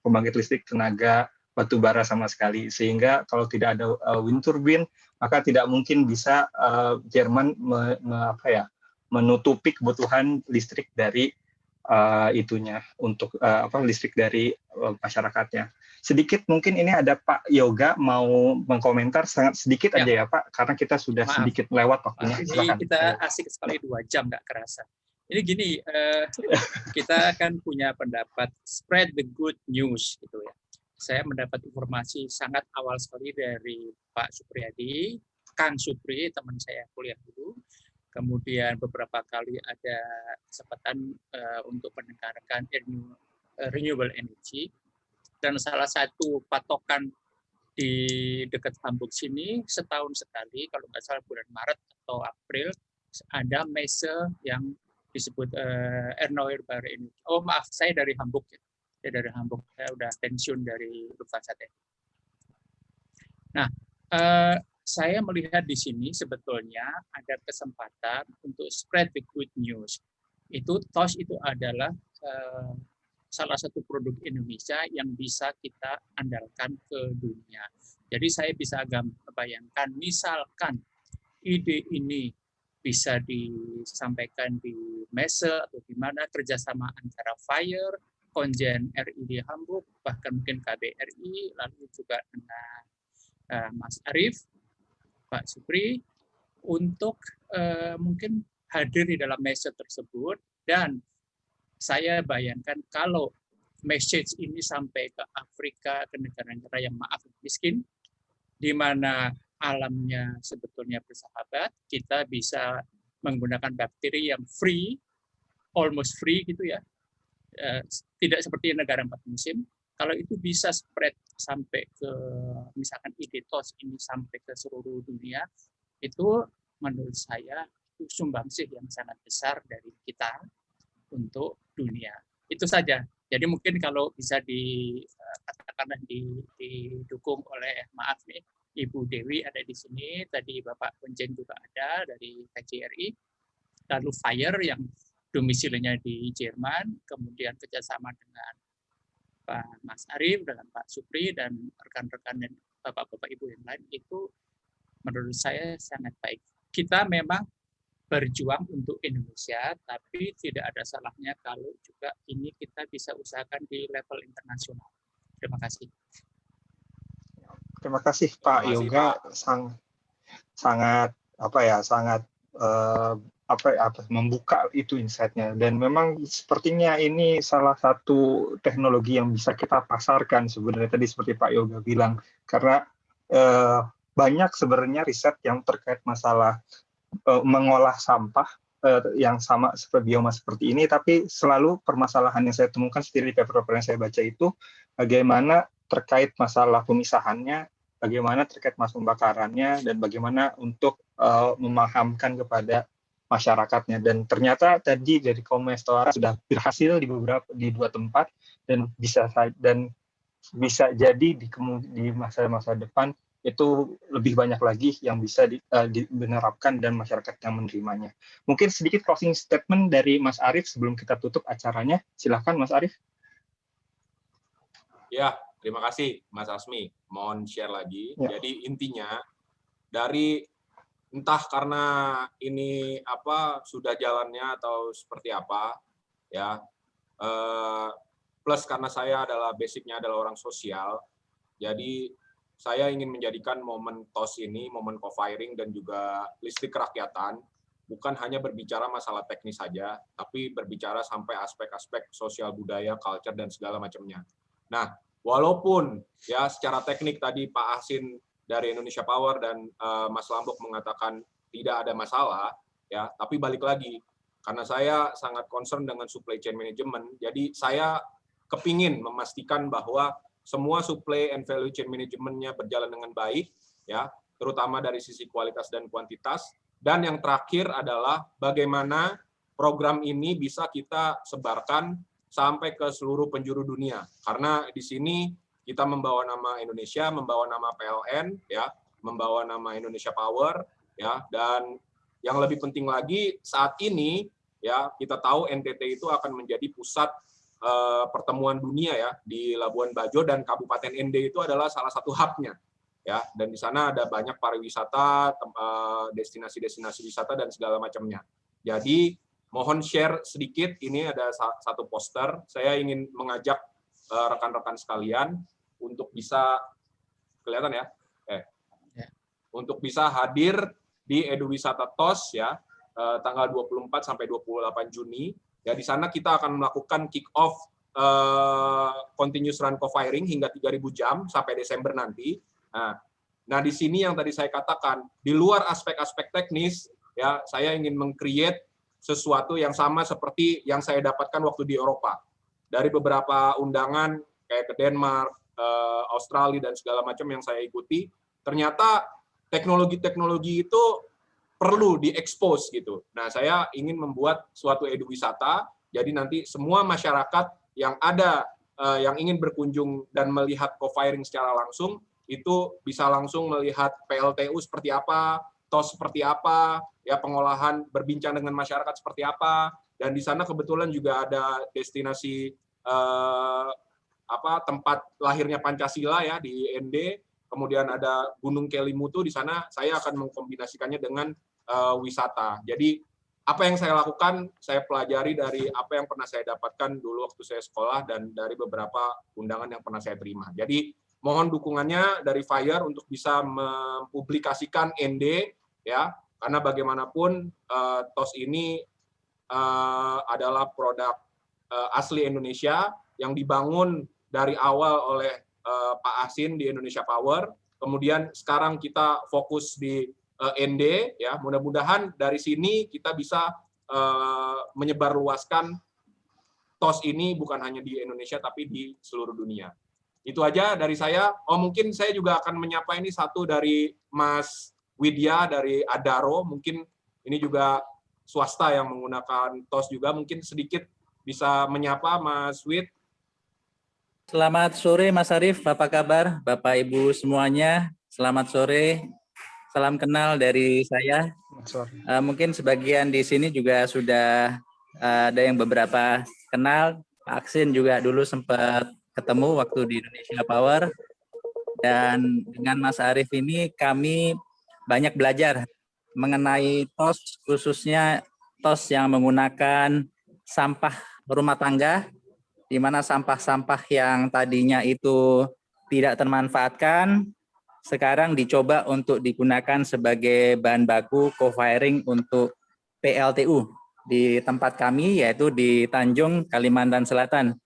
pembangkit listrik tenaga batu bara sama sekali. Sehingga kalau tidak ada wind turbine, maka tidak mungkin bisa Jerman menutupi kebutuhan listrik dari untuk listrik dari masyarakatnya. Sedikit mungkin ini ada Pak Yoga mau mengkomentar sangat sedikit aja ya Pak, karena kita sudah sedikit lewat waktunya. Ini kita asik sekali 2 jam, nggak kerasa. Ini gini, kita kan punya pendapat spread the good news gitu ya. Saya mendapat informasi sangat awal sekali dari Pak Supriyadi, Kang Supri, teman saya kuliah dulu. Kemudian beberapa kali ada kesempatan untuk mendengarkan renewable energy. Dan salah satu patokan di dekat Hamburg sini setahun sekali, kalau nggak salah bulan Maret atau April, ada messe yang disebut Erneuerbare Energie. Oh maaf, saya dari Hamburg ya. Saya dari Hamburg, saya udah pensiun dari Lufthansa. Nah, saya melihat di sini sebetulnya ada kesempatan untuk spread the good news. TOS itu adalah salah satu produk Indonesia yang bisa kita andalkan ke dunia. Jadi saya bisa bayangkan, misalkan ide ini bisa disampaikan di messe atau di mana kerjasama antara FIRE, Konjen RI di Hamburg, bahkan mungkin KBRI, lalu juga dengan Mas Arif, Pak Supri, untuk mungkin hadir di dalam messe tersebut. Dan saya bayangkan kalau message ini sampai ke Afrika, ke negara-negara yang miskin, di mana alamnya sebetulnya bersahabat, kita bisa menggunakan bakteri yang free, almost free gitu ya, tidak seperti negara 4 musim. Kalau itu bisa spread sampai ke, misalkan ide TOS ini sampai ke seluruh dunia, itu menurut saya itu sumbangsih yang sangat besar dari kita untuk dunia. Itu saja. Jadi mungkin kalau bisa katakanlah didukung oleh, maaf nih, Ibu Dewi ada di sini, tadi Bapak Konjen juga ada dari KJRI, lalu FIRE yang domisilinya di Jerman, kemudian kerjasama dengan Pak Mas Arief, dengan Pak Supri, dan rekan-rekan dan Bapak-Bapak Ibu yang lain, itu menurut saya sangat baik. Kita memang berjuang untuk Indonesia, tapi tidak ada salahnya kalau juga ini kita bisa usahakan di level internasional. Terima kasih. Terima kasih Pak Yoga, sangat membuka itu insight-nya, dan memang sepertinya ini salah satu teknologi yang bisa kita pasarkan sebenarnya, tadi seperti Pak Yoga bilang, karena banyak sebenarnya riset yang terkait masalah mengolah sampah yang sama seperti bioma seperti ini, tapi selalu permasalahan yang saya temukan sendiri di paper-paper yang saya baca itu bagaimana terkait masalah pemisahannya, bagaimana terkait masalah pembakarannya, dan bagaimana untuk memahamkan kepada masyarakatnya. Dan ternyata tadi dari Komestora sudah berhasil di 2 tempat, dan bisa jadi di masa-masa depan itu lebih banyak lagi yang bisa diterapkan dan masyarakat yang menerimanya. Mungkin sedikit closing statement dari Mas Arief sebelum kita tutup acaranya. Silakan Mas Arief. Ya, terima kasih Mas Asmi. Mohon share lagi. Ya. Jadi intinya dari entah karena ini sudah jalannya atau seperti apa, ya. Plus karena saya basicnya adalah orang sosial, jadi saya ingin menjadikan momen TOS ini, momen co-firing dan juga listrik kerakyatan, bukan hanya berbicara masalah teknis saja, tapi berbicara sampai aspek-aspek sosial budaya, culture, dan segala macamnya. Nah, walaupun ya secara teknik tadi Pak Asin dari Indonesia Power dan Mas Lambok mengatakan tidak ada masalah, ya, tapi balik lagi, karena saya sangat concern dengan supply chain management, jadi saya kepingin memastikan bahwa semua supply and value chain manajemennya berjalan dengan baik, ya, terutama dari sisi kualitas dan kuantitas. Dan yang terakhir adalah bagaimana program ini bisa kita sebarkan sampai ke seluruh penjuru dunia. Karena di sini kita membawa nama Indonesia, membawa nama PLN, ya, membawa nama Indonesia Power, ya, dan yang lebih penting lagi saat ini, ya, kita tahu NTT itu akan menjadi pusat pertemuan dunia ya di Labuan Bajo, dan Kabupaten ND itu adalah salah satu hub-nya. Ya, dan di sana ada banyak pariwisata, destinasi-destinasi wisata dan segala macamnya. Jadi mohon share sedikit, ini ada satu poster. Saya ingin mengajak rekan-rekan sekalian untuk bisa kelihatan ya, untuk bisa hadir di Eduwisata TOS ya, tanggal 24 sampai 28 Juni. Ya, di sana kita akan melakukan kick off continuous run co-firing hingga 3.000 jam sampai Desember nanti. Nah, di sini yang tadi saya katakan, di luar aspek-aspek teknis, ya, saya ingin meng-create sesuatu yang sama seperti yang saya dapatkan waktu di Eropa. Dari beberapa undangan, kayak ke Denmark, Australia, dan segala macam yang saya ikuti, ternyata teknologi-teknologi itu perlu diekspos gitu. Nah, saya ingin membuat suatu eduwisata, jadi nanti semua masyarakat yang ada, yang ingin berkunjung dan melihat co-firing secara langsung, itu bisa langsung melihat PLTU seperti apa, TOS seperti apa, ya, pengolahan, berbincang dengan masyarakat seperti apa, dan di sana kebetulan juga ada destinasi tempat lahirnya Pancasila ya di ND, kemudian ada Gunung Kelimutu di sana. Saya akan mengkombinasikannya dengan wisata. Jadi apa yang saya lakukan, saya pelajari dari apa yang pernah saya dapatkan dulu waktu saya sekolah dan dari beberapa undangan yang pernah saya terima. Jadi mohon dukungannya dari FIRE untuk bisa mempublikasikan ND, ya, karena bagaimanapun TOS ini adalah produk asli Indonesia yang dibangun dari awal oleh Pak Asin di Indonesia Power. Kemudian sekarang kita fokus di ND, ya, mudah-mudahan dari sini kita bisa menyebarluaskan TOS ini bukan hanya di Indonesia tapi di seluruh dunia. Itu aja dari saya. Oh, mungkin saya juga akan menyapa ini satu dari Mas Widya dari Adaro. Mungkin ini juga swasta yang menggunakan TOS juga. Mungkin sedikit bisa menyapa Mas Wid. Selamat sore Mas Arief, apa kabar Bapak Ibu semuanya? Selamat sore, salam kenal dari saya. Mungkin sebagian di sini juga sudah ada yang beberapa kenal. Pak Aksin juga dulu sempat ketemu waktu di Indonesia Power, dan dengan Mas Arief ini kami banyak belajar mengenai TOS, khususnya TOS yang menggunakan sampah rumah tangga, di mana sampah-sampah yang tadinya itu tidak termanfaatkan, sekarang dicoba untuk digunakan sebagai bahan baku co-firing untuk PLTU di tempat kami, yaitu di Tanjung, Kalimantan Selatan.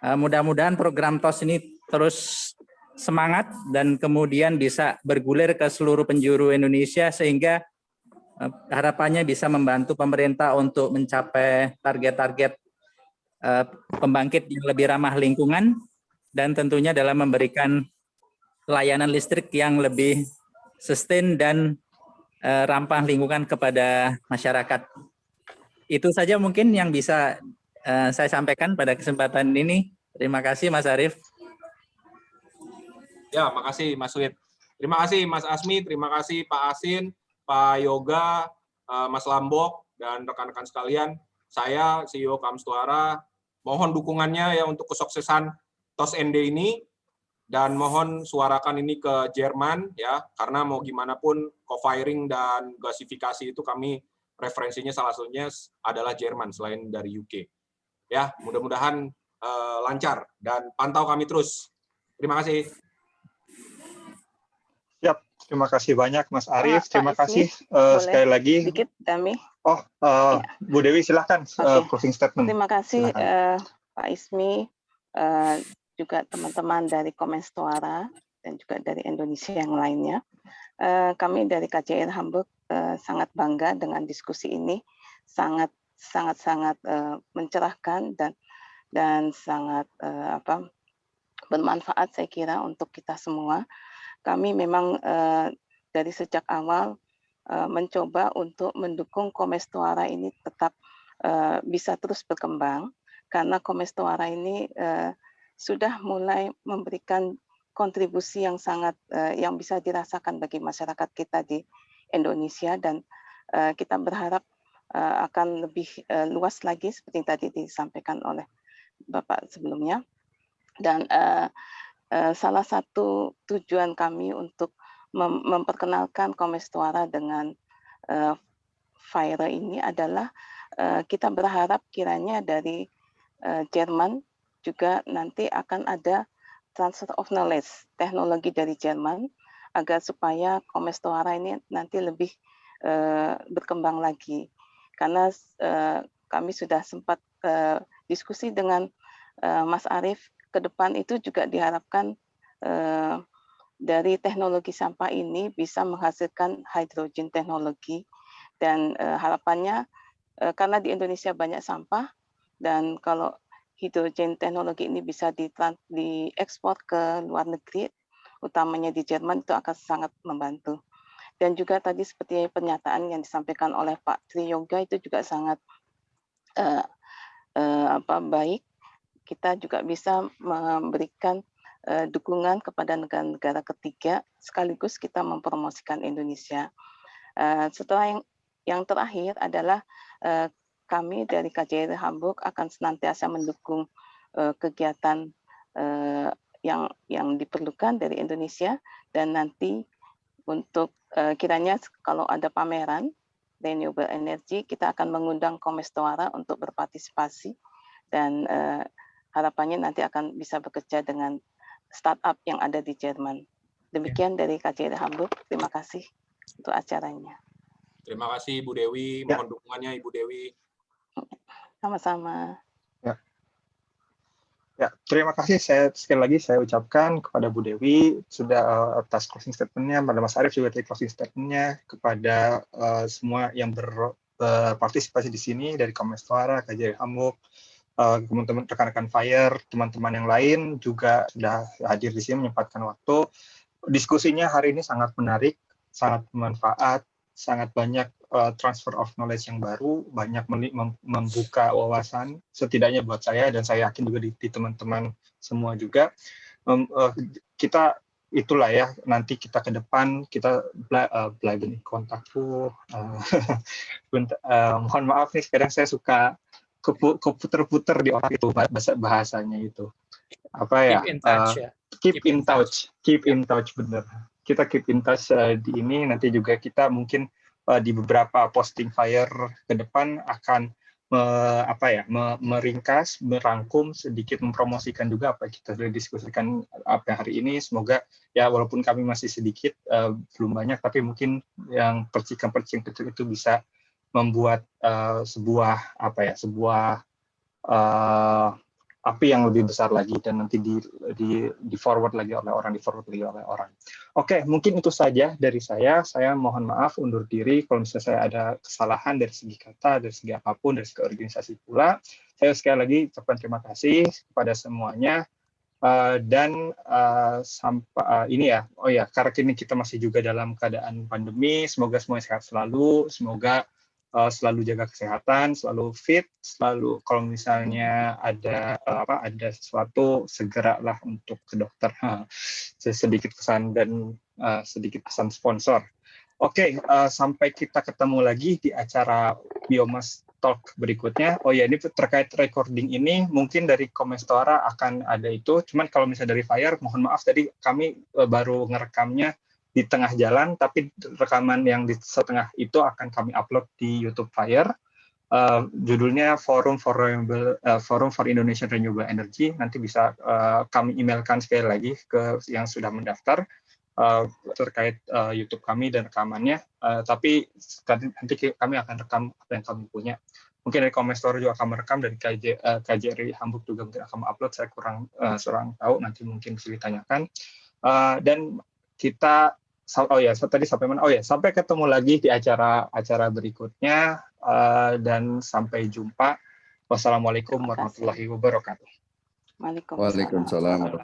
Mudah-mudahan program TOS ini terus semangat dan kemudian bisa bergulir ke seluruh penjuru Indonesia, sehingga harapannya bisa membantu pemerintah untuk mencapai target-target pembangkit yang lebih ramah lingkungan, dan tentunya dalam memberikan layanan listrik yang lebih sustain dan ramah lingkungan kepada masyarakat. Itu saja mungkin yang bisa saya sampaikan pada kesempatan ini. Terima kasih Mas Arief. Ya, makasih Mas Wid. Terima kasih Mas Asmi, terima kasih Pak Asin, Pak Yoga, Mas Lambok, dan rekan-rekan sekalian. Saya, CEO Kamstuara, mohon dukungannya ya untuk kesuksesan TOS ND ini, dan mohon suarakan ini ke Jerman, ya, karena mau gimana pun co-firing dan gasifikasi itu kami referensinya salah satunya adalah Jerman selain dari UK. Ya, mudah-mudahan lancar dan pantau kami terus. Terima kasih. Siap, terima kasih banyak Mas Arief. Terima Pak kasih Ismi, sekali lagi. Dikit kami. Oh, Ya. Bu Dewi silahkan closing statement. Terima kasih Silakan. Pak Ismi, juga teman-teman dari Komenstuara dan juga dari Indonesia yang lainnya. Kami dari KJR Hamburg sangat bangga dengan diskusi ini, sangat mencerahkan dan sangat bermanfaat saya kira untuk kita semua. Kami memang dari sejak awal mencoba untuk mendukung Komenstuara ini tetap bisa terus berkembang, karena Komenstuara ini sudah mulai memberikan kontribusi yang sangat yang bisa dirasakan bagi masyarakat kita di Indonesia, dan kita berharap akan lebih luas lagi seperti yang tadi disampaikan oleh Bapak sebelumnya. Dan salah satu tujuan kami untuk memperkenalkan Komenstuara dengan FIRE ini adalah kita berharap kiranya dari Jerman juga nanti akan ada transfer of knowledge, teknologi dari Jerman, agar supaya Komenstuara ini nanti lebih berkembang lagi. Karena kami sudah sempat diskusi dengan Mas Arief, ke depan itu juga diharapkan dari teknologi sampah ini bisa menghasilkan hydrogen teknologi, dan harapannya karena di Indonesia banyak sampah, dan kalau hidrogen teknologi ini bisa diekspor ke luar negeri, utamanya di Jerman, itu akan sangat membantu. Dan juga tadi seperti pernyataan yang disampaikan oleh Pak Triyoga itu juga sangat baik. Kita juga bisa memberikan dukungan kepada negara-negara ketiga, sekaligus kita mempromosikan Indonesia. Setelah yang terakhir adalah kami dari KJR Hamburg akan senantiasa mendukung kegiatan yang diperlukan dari Indonesia, dan nanti untuk kiranya kalau ada pameran renewable energy, kita akan mengundang Komenstuara untuk berpartisipasi, dan harapannya nanti akan bisa bekerja dengan startup yang ada di Jerman. Demikian dari KJR Hamburg. Terima kasih untuk acaranya. Terima kasih Ibu Dewi, mohon dukungannya Ibu Dewi. Sama-sama. Ya, terima kasih sekali lagi saya ucapkan kepada Bu Dewi sudah atas closing statement-nya, pada Mas Arief juga dari closing statement-nya, kepada semua yang berpartisipasi di sini dari Komenstuara, KJR Hamburg, teman-teman rekan-rekan FIRE, teman-teman yang lain juga sudah hadir di sini menyempatkan waktu. Diskusinya hari ini sangat menarik, sangat bermanfaat, sangat banyak transfer of knowledge yang baru, banyak membuka wawasan, setidaknya buat saya, dan saya yakin juga di teman-teman semua juga. Kita itulah ya, nanti kita ke depan, kita belajar kontakku. Mohon maaf nih, kadang saya suka keputer-puter di otak itu bahasanya itu. apa ya? Keep in touch ya. Keep in touch, bener. Kita keep in touch di ini, nanti juga kita mungkin di beberapa posting Fire ke depan akan meringkas, merangkum sedikit, mempromosikan juga apa yang kita sudah diskusikan hari ini. Semoga ya walaupun kami masih sedikit, belum banyak, tapi mungkin yang percikan-percikan kecil itu bisa membuat sebuah api yang lebih besar lagi, dan nanti di forward lagi oleh orang, Oke, mungkin itu saja dari saya. Saya mohon maaf, undur diri kalau misalnya saya ada kesalahan dari segi kata, dari segi apapun, dari segi organisasi pula. Saya sekali lagi ucapkan terima kasih kepada semuanya. Dan sampai ini ya, karena kini kita masih juga dalam keadaan pandemi, semoga semuanya sehat selalu, semoga selalu jaga kesehatan, selalu fit, selalu kalau misalnya ada sesuatu segeralah untuk ke dokter. Sedikit pesan dan sedikit pesan sponsor. Oke, sampai kita ketemu lagi di acara Biomas Talk berikutnya. Oh ya, ini terkait recording ini mungkin dari Komestora akan ada itu. Cuman kalau misalnya dari Fire, mohon maaf tadi kami baru ngerekamnya di tengah jalan, tapi rekaman yang di setengah itu akan kami upload di YouTube Fire. Judulnya Forum for Indonesian Renewable Energy. Nanti bisa kami emailkan sekali lagi ke yang sudah mendaftar terkait YouTube kami dan rekamannya. Tapi nanti kami akan rekam apa yang kami punya. Mungkin dari Komestor juga akan merekam, dari KJRI Hamburg juga mungkin akan upload. Saya kurang tahu, nanti mungkin bisa ditanyakan. Dan kita sampai ketemu lagi di acara berikutnya, dan sampai jumpa. Wassalamualaikum warahmatullahi wabarakatuh. Waalaikumsalam.